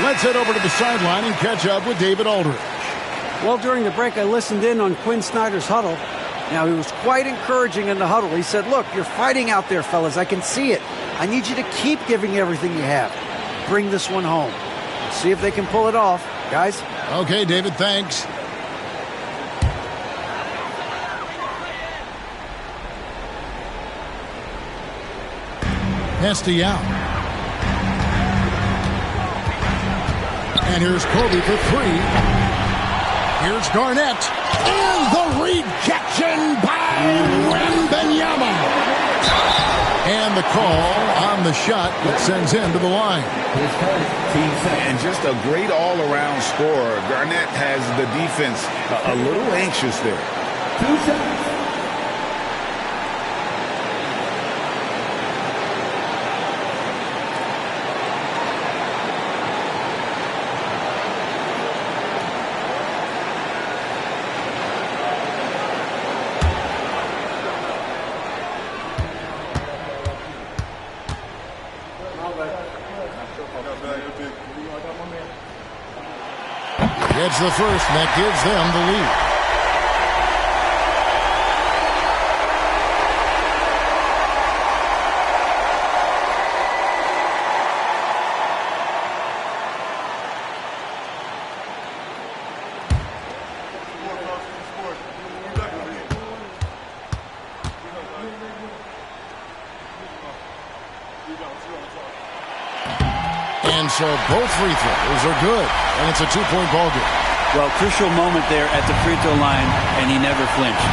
Let's head over to the sideline and catch up with David Aldridge. Well, during the break, I listened in on Quinn Snyder's huddle. Now, he was quite encouraging in the huddle. He said, look, you're fighting out there, fellas. I can see it. I need you to keep giving everything you have. Bring this one home. See if they can pull it off. Guys? Okay, David, thanks. Hesty out. And here's Kobe for three. Here's Garnett. And the rejection by Wembanyama. And the call on the shot that sends him to the line. And just a great all-around scorer. Garnett has the defense a little anxious there. 2 shots. Gets the first, and that gives them the lead. And so both free throws are good, and it's a 2-point ball game. Well, crucial moment there at the free throw line, and he never flinched.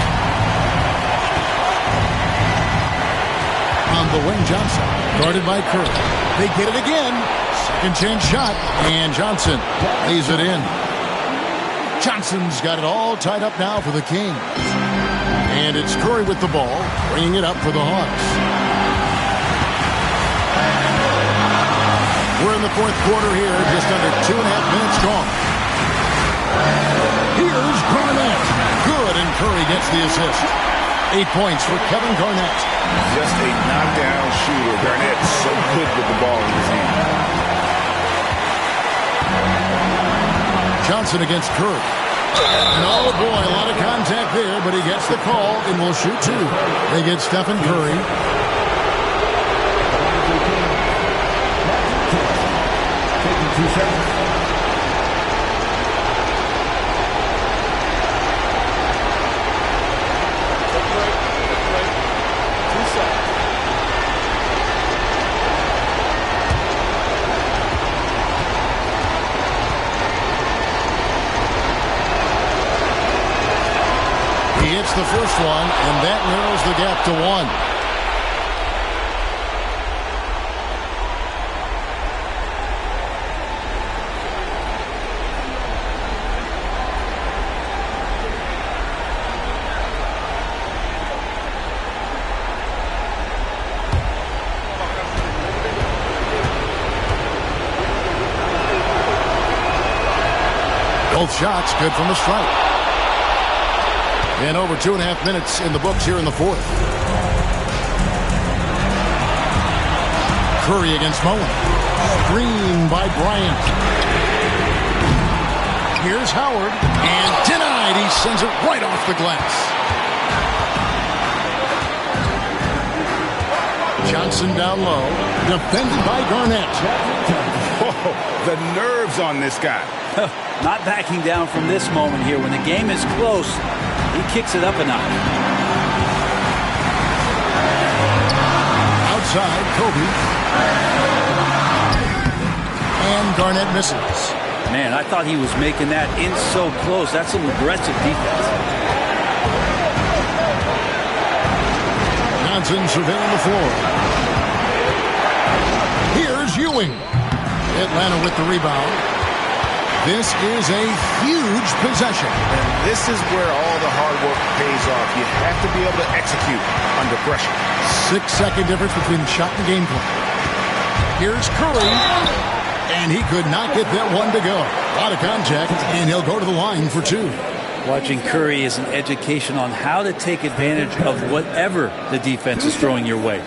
On the wing, Johnson, guarded by Curry. They get it again. Second chance shot, and Johnson lays it in. Johnson's got it all tied up now for the Kings. And it's Curry with the ball, bringing it up for the Hawks. We're in the fourth quarter here, just under 2.5 minutes gone. Here's Garnett. Good, and Curry gets the assist. 8 points for Kevin Garnett. Just a knockdown shooter. Garnett's so good with the ball in his hand. Johnson against Curry. Oh boy, a lot of contact there, but he gets the call and will shoot two. They get Stephen Curry. Taking 2 seconds. He hits the first one, and that narrows the gap to 1. shots, good from the stripe. And over 2.5 minutes in the books here in the fourth. Curry against Moen. Screen by Bryant. Here's Howard. And denied. He sends it right off the glass. Johnson down low. Defended by Garnett. Whoa, the nerves on this guy. Not backing down from this moment here. When the game is close, he kicks it up a notch. Outside, Kobe. And Garnett misses. Man, I thought he was making that in so close. That's some aggressive defense. Johnson surveying the floor. Here's Ewing. Atlanta with the rebound. This is a huge possession. And this is where all the hard work pays off. You have to be able to execute under pressure. 6-second difference between shot and game plan. Here's Curry. And he could not get that one to go. A lot of contact, and he'll go to the line for two. Watching Curry is an education on how to take advantage of whatever the defense is throwing your way.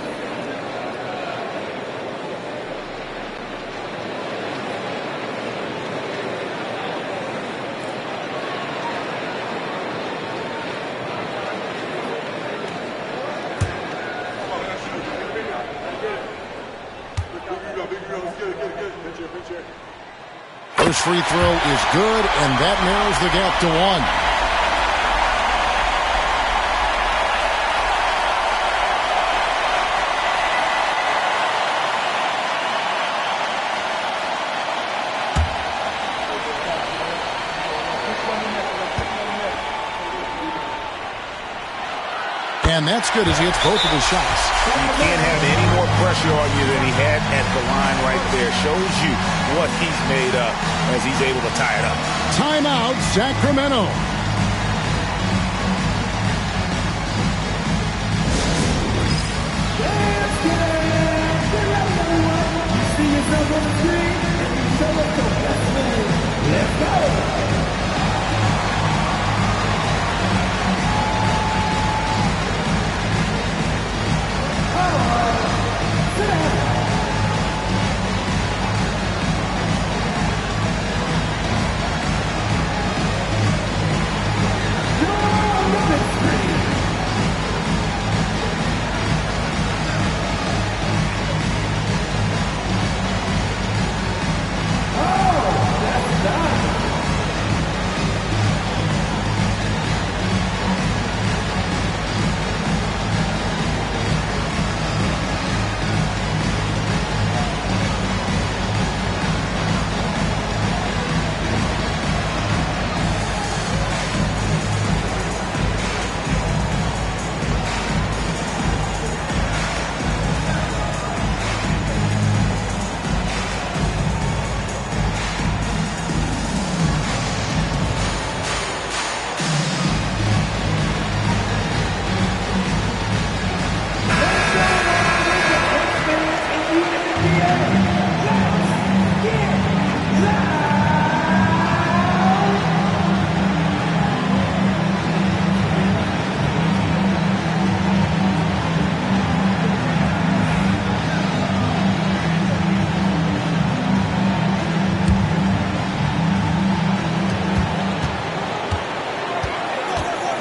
First free throw is good, and that narrows the gap to one. And that's good as he hits both of his shots. You can't have any more pressure on you than he had at the line right there. Shows you what he's made of as he's able to tie it up. Timeout, Sacramento. See yourself on the screen and you show us the best move. Let's go.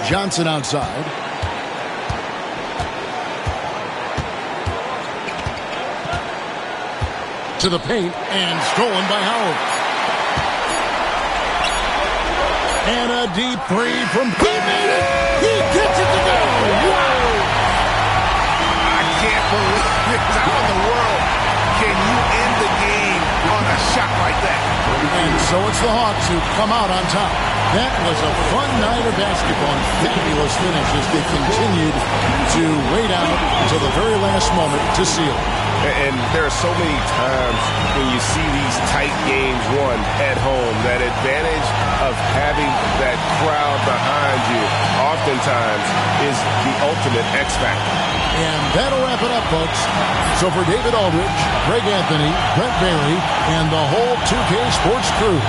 Johnson outside. To the paint and stolen by Howard. And a deep three from he made it. He gets it to go. Wow! I can't believe it. How in the world can you end the game on a shot like that? And so it's the Hawks who come out on top. That was a fun night of basketball and fabulous finish as they continued to wait out until the very last moment to seal it. And there are so many times when you see these tight games won at home, that advantage of having that crowd behind you oftentimes is the ultimate X factor. And that'll wrap it up, folks. So for David Aldridge, Greg Anthony, Brent Barry, and the whole 2K Sports crew,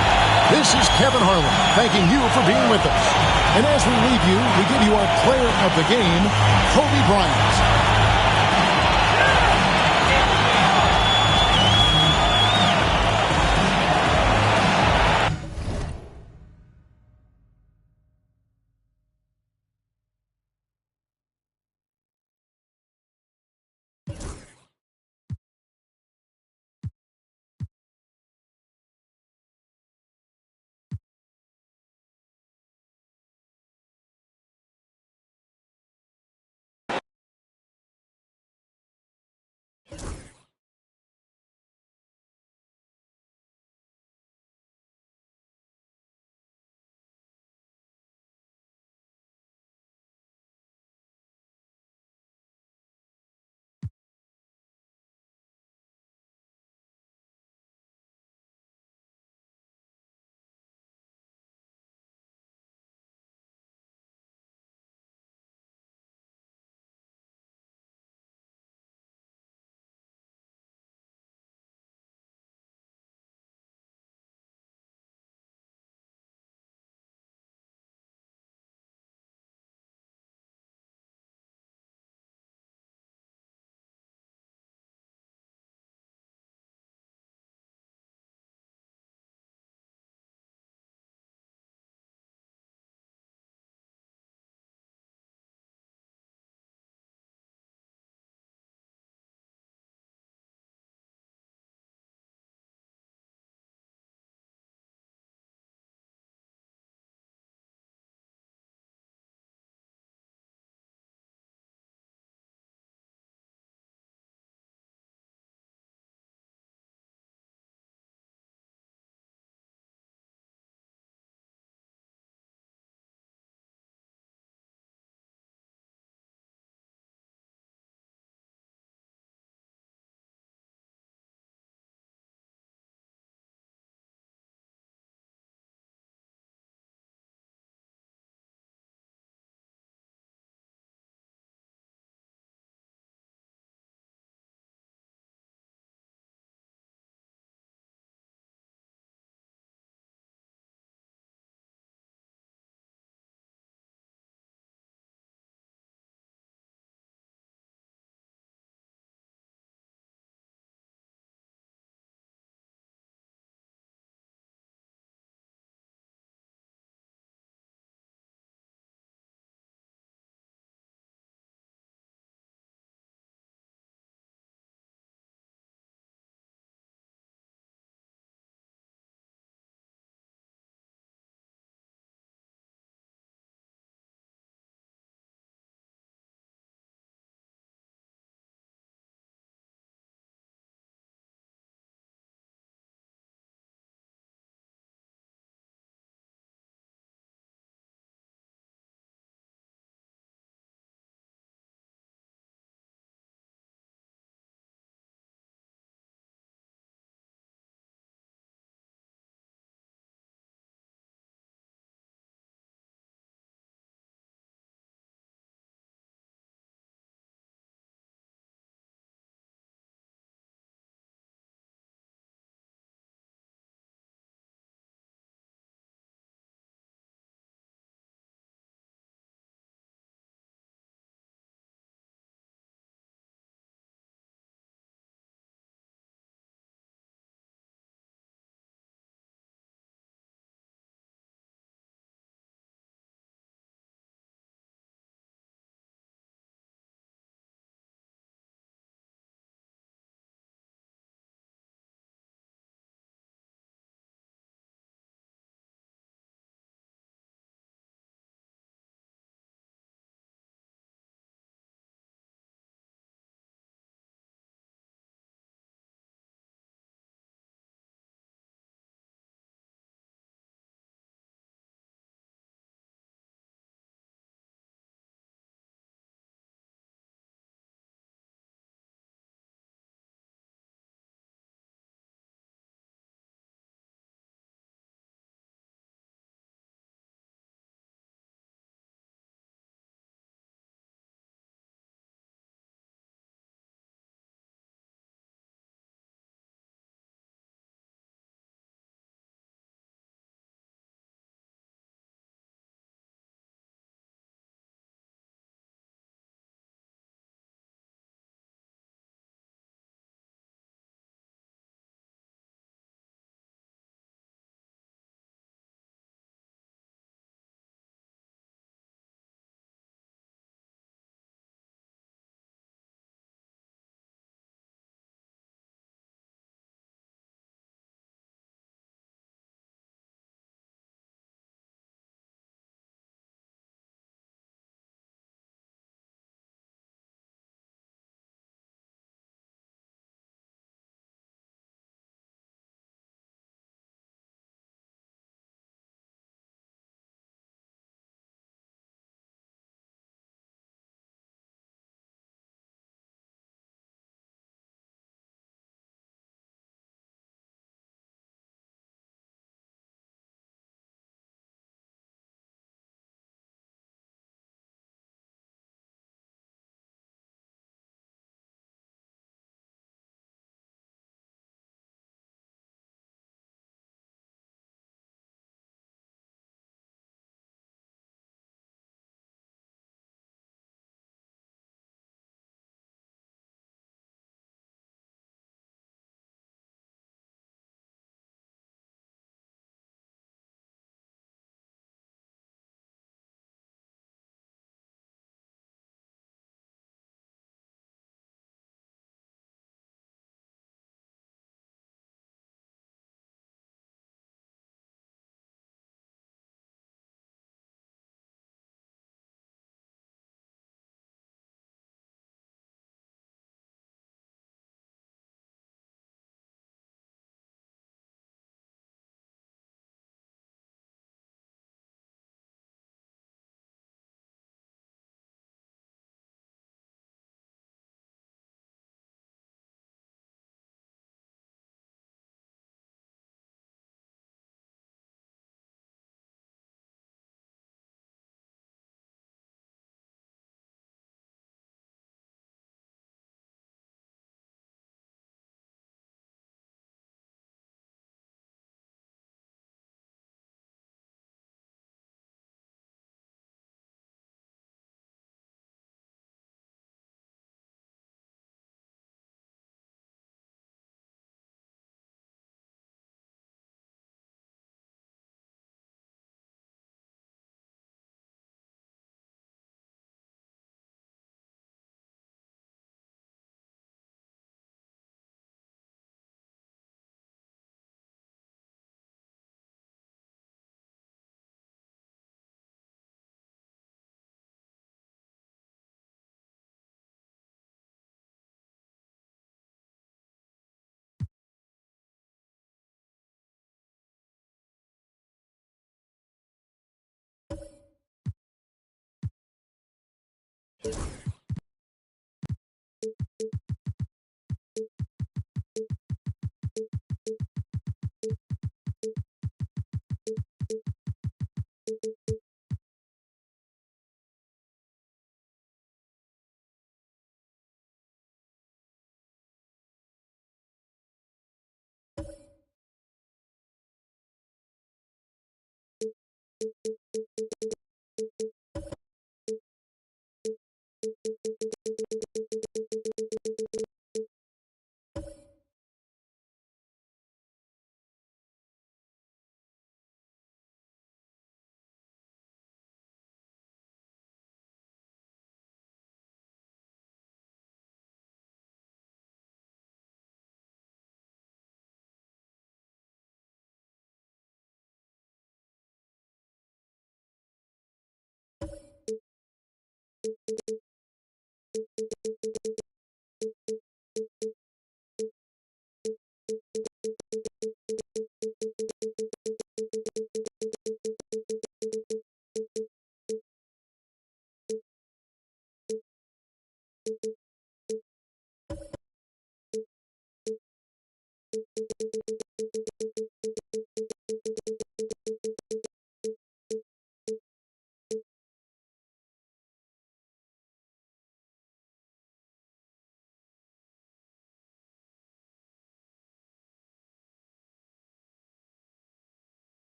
this is Kevin Harlan thanking you for being with us. And as we leave you, we give you our player of the game, Kobe Bryant.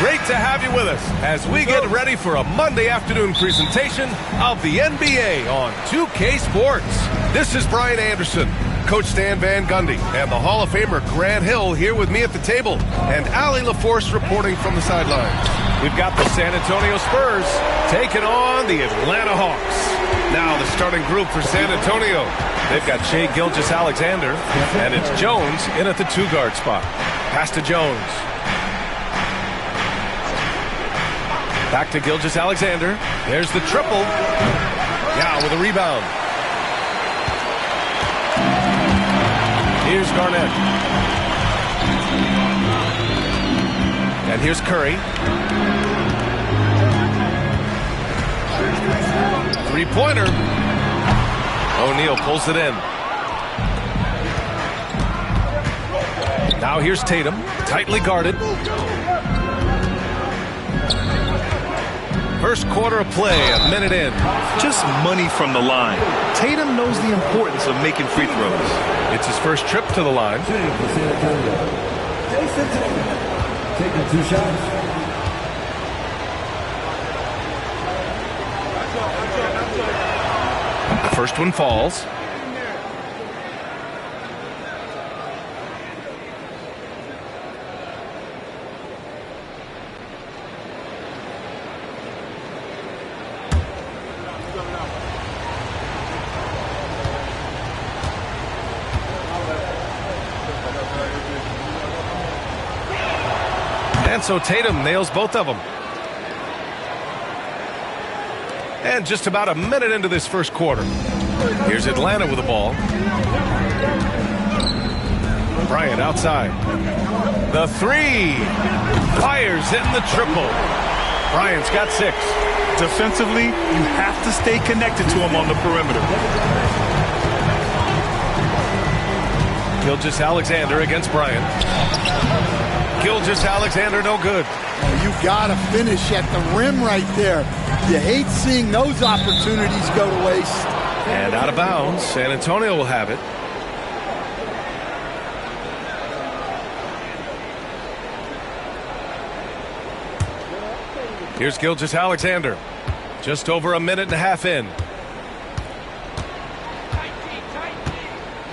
Great to have you with us as we get ready for a Monday afternoon presentation of the NBA on 2K Sports. This is Brian Anderson, Coach Stan Van Gundy, and the Hall of Famer Grant Hill here with me at the table, and Allie LaForce reporting from the sidelines. We've got the San Antonio Spurs taking on the Atlanta Hawks. Now the starting group for San Antonio. They've got Shai Gilgeous-Alexander, and it's Jones in at the two-guard spot. Pass to Jones. Back to Gilgeous-Alexander. There's the triple. Now with a rebound. Here's Garnett. And here's Curry. Three-pointer. O'Neal pulls it in. Now here's Tatum, tightly guarded. First quarter of play, a minute in. Just money from the line. Tatum knows the importance of making free throws. It's his first trip to the line. Taking 2 shots. The first one falls. And so Tatum nails both of them. And just about a minute into this first quarter. Here's Atlanta with the ball. Bryant outside. The three. Fires in the triple. Bryant's got 6. Defensively, you have to stay connected to him on the perimeter. Gilgeous-Alexander against Bryant. Gilgeous-Alexander no good. You got to finish at the rim right there. You hate seeing those opportunities go to waste. And out of bounds. San Antonio will have it. Here's Gilgeous-Alexander. Just over a minute and a half in.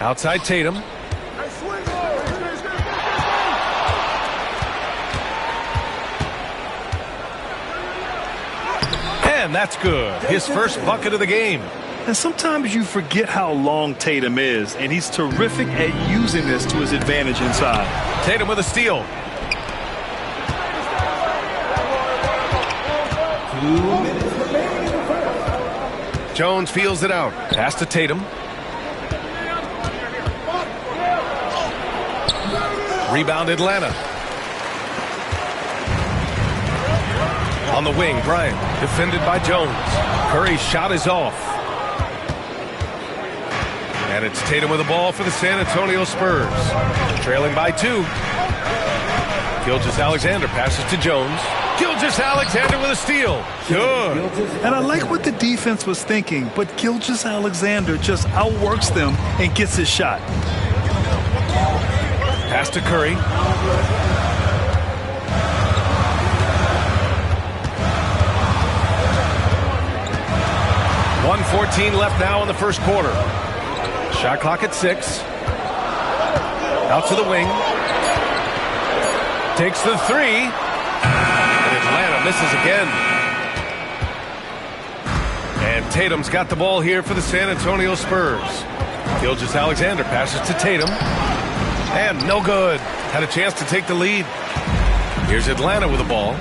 Outside Tatum. And that's good. His first bucket of the game. And sometimes you forget how long Tatum is, and he's terrific at using this to his advantage inside. Tatum with a steal. 2 minutes remaining in the first. Jones feels it out. Pass to Tatum. Rebound Atlanta. On the wing, Bryant. Defended by Jones. Curry's shot is off. And it's Tatum with the ball for the San Antonio Spurs. Trailing by 2. Gilgeous-Alexander passes to Jones. Gilgeous-Alexander with a steal. Good. And I like what the defense was thinking, but Gilgeous-Alexander just outworks them and gets his shot. Pass to Curry. .114 left now in the first quarter. Shot clock at 6. Out to the wing. Takes the 3. And Atlanta misses again. And Tatum's got the ball here for the San Antonio Spurs. Gilgeous-Alexander passes to Tatum. And no good. Had a chance to take the lead. Here's Atlanta with the ball.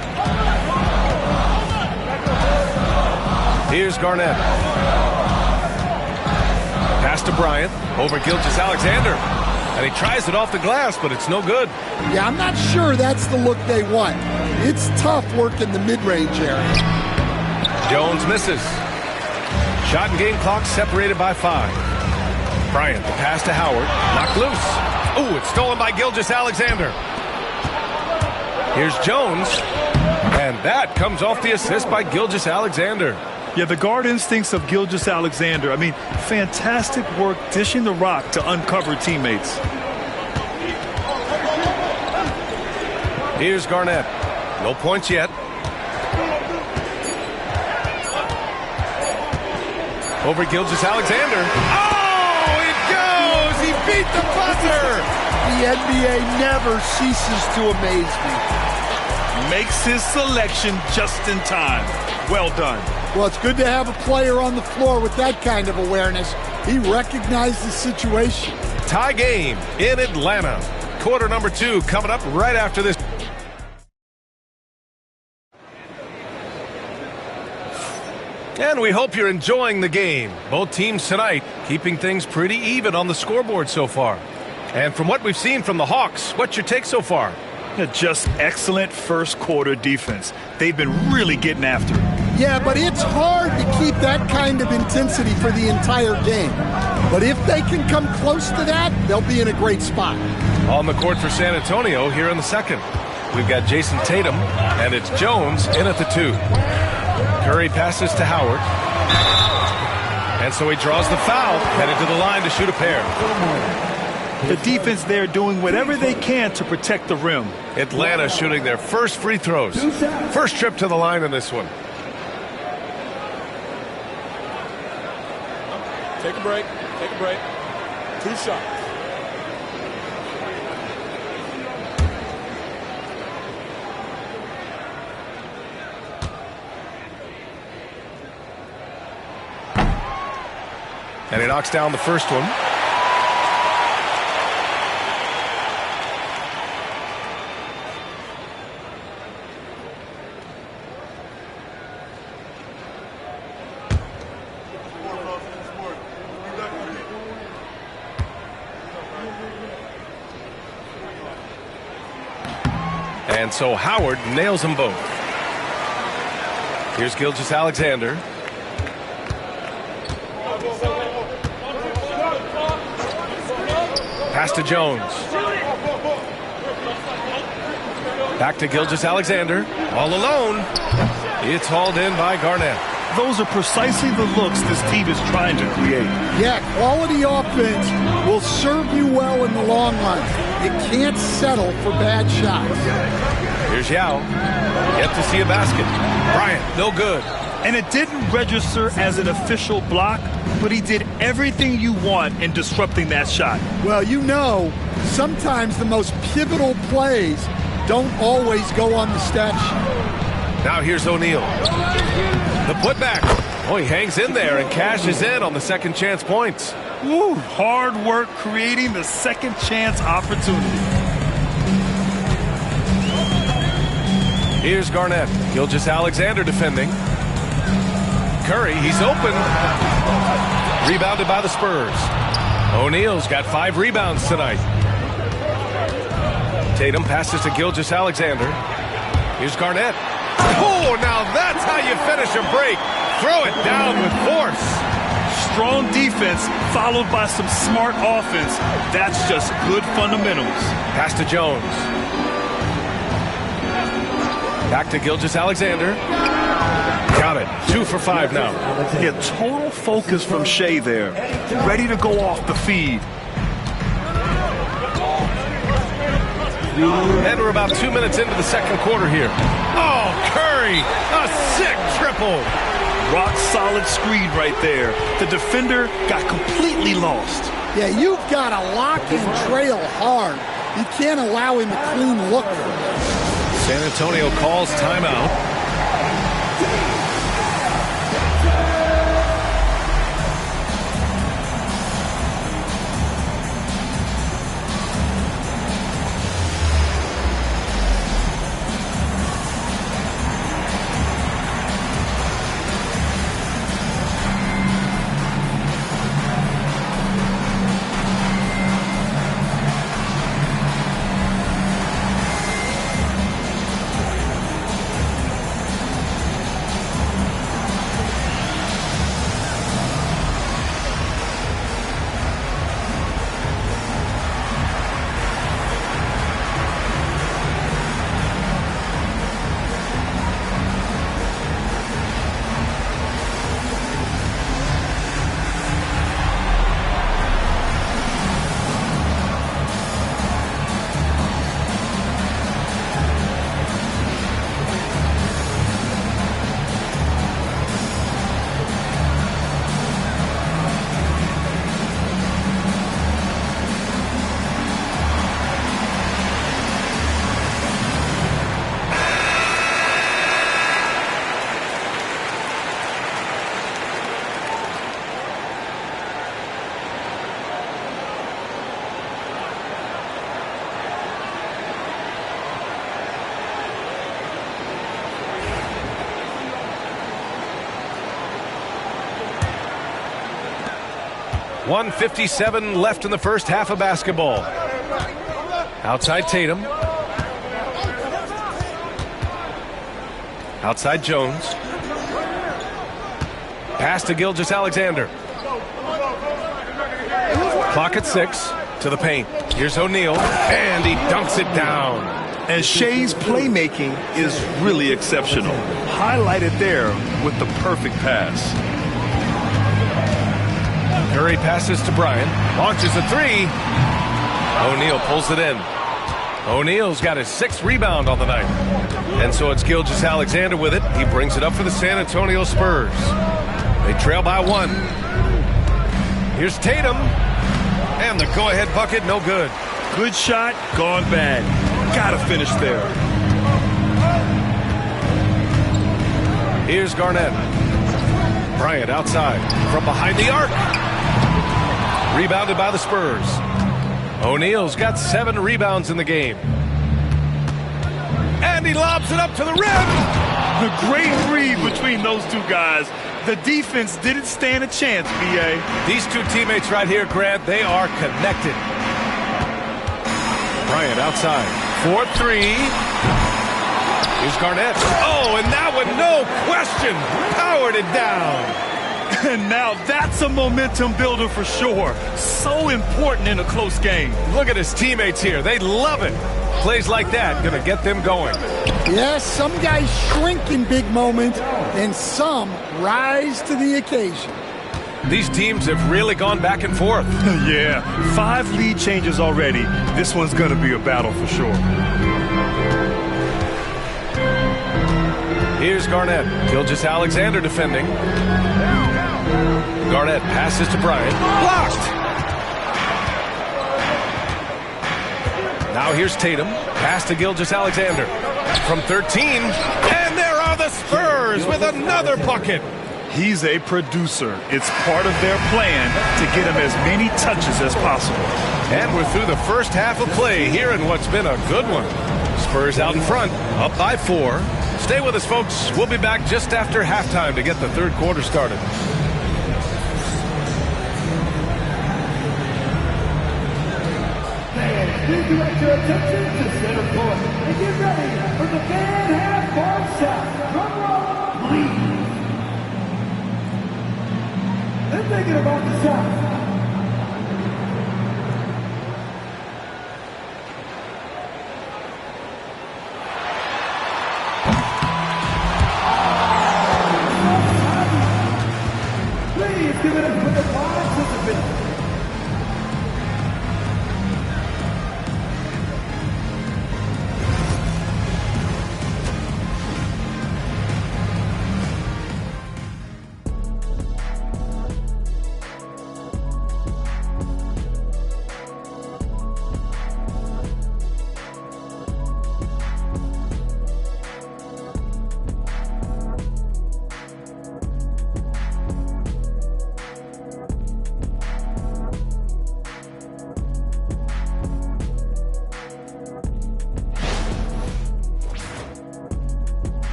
Here's Garnett. Pass to Bryant. Over Gilgeous-Alexander. And he tries it off the glass, but it's no good. Yeah, I'm not sure that's the look they want. It's tough work in the mid-range area. Jones misses. Shot and game clock separated by 5. Bryant, the pass to Howard. Knocked loose. Ooh, it's stolen by Gilgeous-Alexander. Here's Jones. And that comes off the assist by Gilgeous-Alexander. Yeah, the guard instincts of Gilgeous-Alexander. I mean, fantastic work dishing the rock to uncover teammates. Here's Garnett. No points yet. Over Gilgeous-Alexander. Oh, it goes! He beat the buzzer! The NBA never ceases to amaze me. Makes his selection just in time. Well done. Well, it's good to have a player on the floor with that kind of awareness. He recognized the situation. Tie game in Atlanta. Quarter number 2 coming up right after this. And we hope you're enjoying the game. Both teams tonight keeping things pretty even on the scoreboard so far. And from what we've seen from the Hawks, what's your take so far? Just excellent first quarter defense. They've been really getting after it. Yeah, but it's hard to keep that kind of intensity for the entire game. But if they can come close to that, they'll be in a great spot. On the court for San Antonio here in the second. We've got Jason Tatum, and it's Jones in at the 2. Curry passes to Howard. And so he draws the foul, headed to the line to shoot a pair. The defense there doing whatever they can to protect the rim. Atlanta shooting their first free throws. First trip to the line in this one. Take a break. Take a break. 2 shots. And he knocks down the first one. And so Howard nails them both. Here's Gilgeous-Alexander. Pass to Jones. Back to Gilgeous-Alexander. All alone. It's hauled in by Garnett. Those are precisely the looks this team is trying to create. Yeah, quality offense will serve you well in the long run. You can't settle for bad shots. Here's Yao. Yet to see a basket. Bryant, no good. And it didn't register as an official block, but he did everything you want in disrupting that shot. Well, you know, sometimes the most pivotal plays don't always go on the stat sheet. Now here's O'Neal. The putback. Oh, he hangs in there and cashes in on the second chance points. Woo, hard work creating the second chance opportunity. Here's Garnett. Gilgeous-Alexander defending. Curry, he's open. Rebounded by the Spurs. O'Neal's got 5 rebounds tonight. Tatum passes to Gilgeous-Alexander. Here's Garnett. Oh, now that's how you finish a break. Throw it down with force. Strong defense followed by some smart offense. That's just good fundamentals. Pass to Jones. Back to Gilgeous-Alexander. Got it. 2 for 5 now. Yeah, total focus from Shea there. Ready to go off the feed. And we're about 2 minutes into the second quarter here. Oh, Curry, a sick triple. Rock solid screen right there. The defender got completely lost. Yeah, you've got to lock and trail hard. You can't allow him a clean look. San Antonio calls timeout. .157 left in the first half of basketball. Outside Tatum. Outside Jones. Pass to Gilgeous-Alexander. Clock at 6. To the paint. Here's O'Neal. And he dunks it down. And Shea's playmaking is really exceptional. Highlighted there with the perfect pass. Curry passes to Bryant. Launches a 3. O'Neal pulls it in. O'Neal's got his 6th rebound on the night. And so it's Gilgeous-Alexander with it. He brings it up for the San Antonio Spurs. They trail by 1. Here's Tatum. And the go-ahead bucket, no good. Good shot, gone bad. Gotta finish there. Here's Garnett. Bryant outside from behind the arc. Rebounded by the Spurs. O'Neal's got 7 rebounds in the game. And he lobs it up to the rim. The great read between those two guys. The defense didn't stand a chance, B.A. These two teammates right here, Grant, they are connected. Bryant outside. 4-3. Here's Garnett. Oh, and that one, no question, powered it down. And now that's a momentum builder for sure. So important in a close game. Look at his teammates here. They love it. Plays like that going to get them going. Yes, some guys shrink in big moments, and some rise to the occasion. These teams have really gone back and forth. Yeah, 5 lead changes already. This one's going to be a battle for sure. Here's Garnett. Gilgeous-Alexander defending. Garnett passes to Bryant. Blocked! Now here's Tatum. Pass to Gilgeous-Alexander. From 13. And there are the Spurs with another bucket. He's a producer. It's part of their plan to get him as many touches as possible. And we're through the first half of play here in what's been a good one. Spurs out in front, up by 4. Stay with us, folks. We'll be back just after halftime to get the third quarter started. Please direct your attention to center court and get ready for the fan half-court shot. Drum roll, please. They're thinking about the shot. Please give it up for the participants.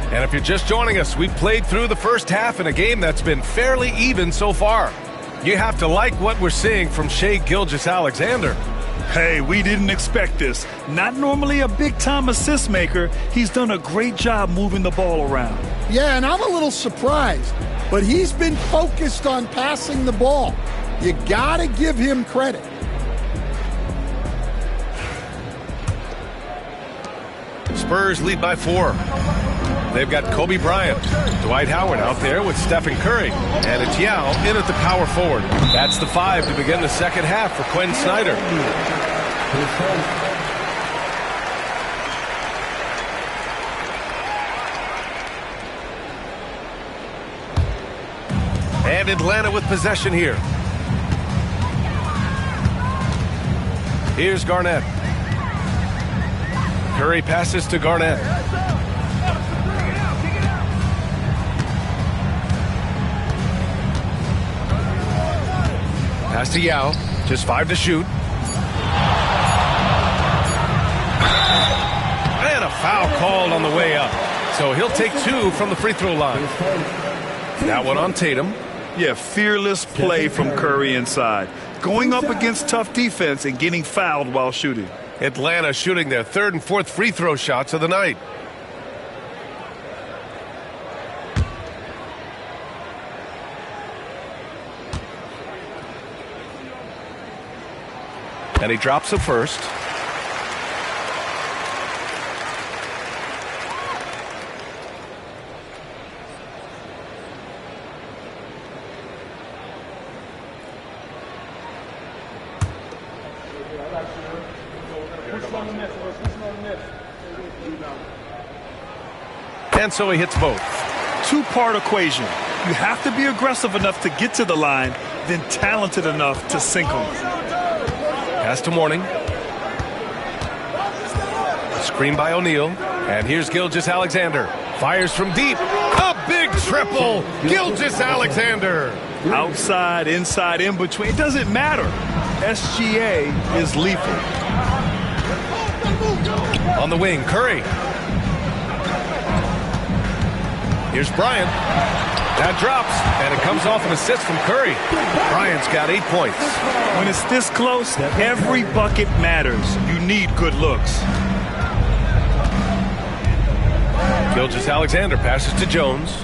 And if you're just joining us, we've played through the first half in a game that's been fairly even so far. You have to like what we're seeing from Shai Gilgeous-Alexander. Hey, we didn't expect this. Not normally a big-time assist maker. He's done a great job moving the ball around. Yeah, and I'm a little surprised, but he's been focused on passing the ball. You got to give him credit. Spurs lead by 4. They've got Kobe Bryant, Dwight Howard out there with Stephen Curry, and it's Yao in at the power forward. That's the 5 to begin the second half for Quinn Snyder. And Atlanta with possession here. Here's Garnett. Curry passes to Garnett. Pass to Yao. Just 5 to shoot. And a foul called on the way up. So he'll take 2 from the free throw line. That one on Tatum. Yeah, fearless play from Curry inside. Going up against tough defense and getting fouled while shooting. Atlanta shooting their 3rd and 4th free throw shots of the night. And he drops the first. And so he hits both. 2-part equation. You have to be aggressive enough to get to the line, then talented enough to sink them. Pass to Mourning. Screen by O'Neal. And here's Gilgeous-Alexander. Fires from deep. A big triple. Gilgeous-Alexander. Outside, inside, in between. It doesn't matter. SGA is lethal. On the wing, Curry. Here's Bryant. That drops, and it comes off an assist from Curry. Bryant's got 8 points. When it's this close, every bucket matters. You need good looks. Gilgeous-Alexander passes to Jones.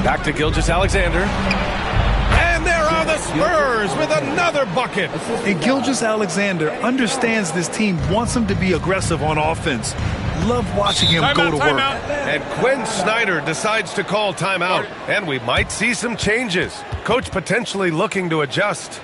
Back to Gilgeous-Alexander. And there are the Spurs with another bucket. And Gilgeous-Alexander understands this team wants him to be aggressive on offense. Love watching him go to work. And Quinn Snyder decides to call timeout. And we might see some changes. Coach potentially looking to adjust.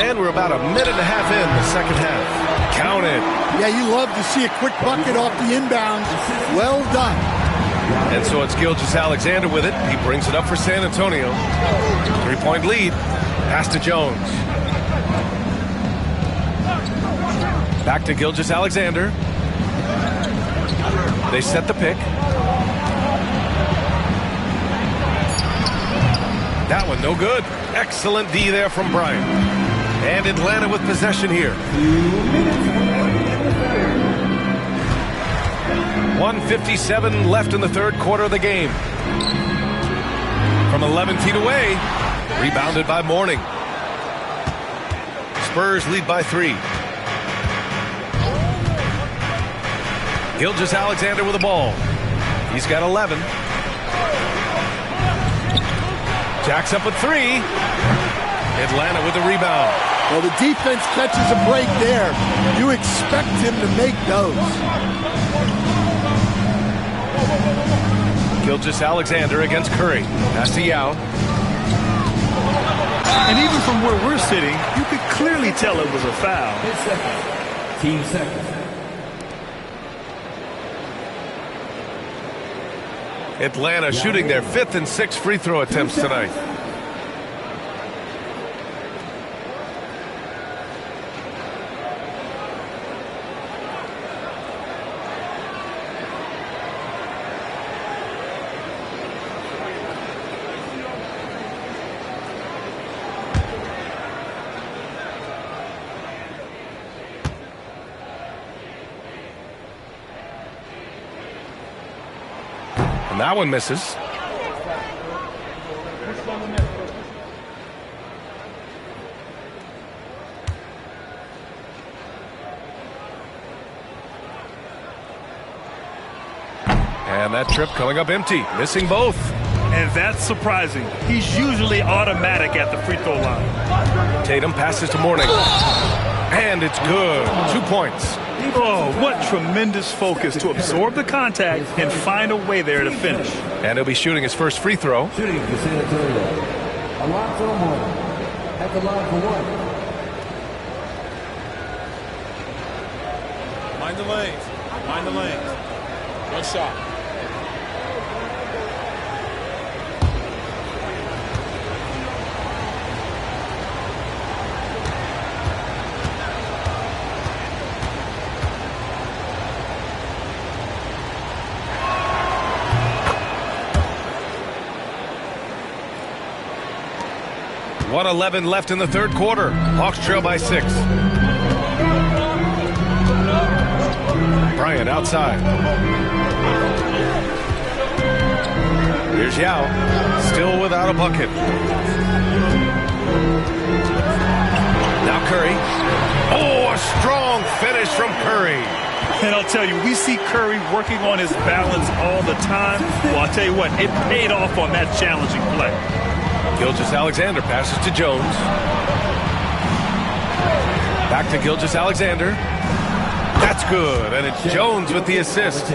And we're about a minute and a half in the second half. Count it. Yeah, you love to see a quick bucket off the inbounds. Well done. And so it's Gilgeous-Alexander with it. He brings it up for San Antonio. 3-point lead. Pass to Jones. Back to Gilgeous-Alexander. They set the pick. That one no good. Excellent D there from Bryant. And Atlanta with possession here. 1:57 left in the third quarter of the game. From 11 feet away, rebounded by Mourning. Spurs lead by 3. Gilgeous-Alexander with the ball. He's got 11. Jacks up at 3. Atlanta with the rebound. Well, the defense catches a break there. You expect him to make those. Gilgeous-Alexander against Curry. Pass to Yao. And even from where we're sitting, you could clearly tell it was a foul. Team seconds. Atlanta shooting their 5th and 6th free throw attempts tonight. And that one misses. And that trip coming up empty, missing both. And that's surprising. He's usually automatic at the free throw line. Tatum passes to Mourning. And it's good. 2 points. Oh, what tremendous focus to absorb the contact and find a way there to finish. And he'll be shooting his first free throw. Shooting for San Antonio. Alonzo Moore at the line for one. Mind the lanes. Mind the lanes. One shot. .111 left in the third quarter. Hawks trail by 6. Bryant outside. Here's Yao. Still without a bucket. Now Curry. Oh, a strong finish from Curry. And I'll tell you, we see Curry working on his balance all the time. Well, I'll tell you what, it paid off on that challenging play. Gilgeous-Alexander passes to Jones. Back to Gilgeous-Alexander. That's good, and it's Jones with the assist.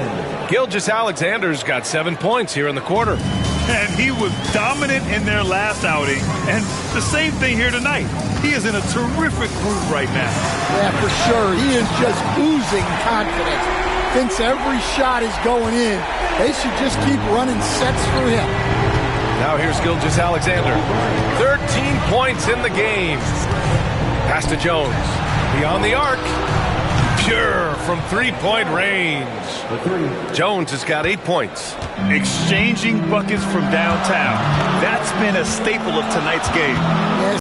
Gilgeous-Alexander's got 7 points here in the quarter. And he was dominant in their last outing, and the same thing here tonight. He is in a terrific groove right now. Yeah, for sure. He is just oozing confidence. Thinks every shot is going in. They should just keep running sets for him. Now here's Gilgeous-Alexander. 13 points in the game. Pass to Jones. Beyond the arc. Pure from three-point range. Jones has got 8 points. Exchanging buckets from downtown. That's been a staple of tonight's game.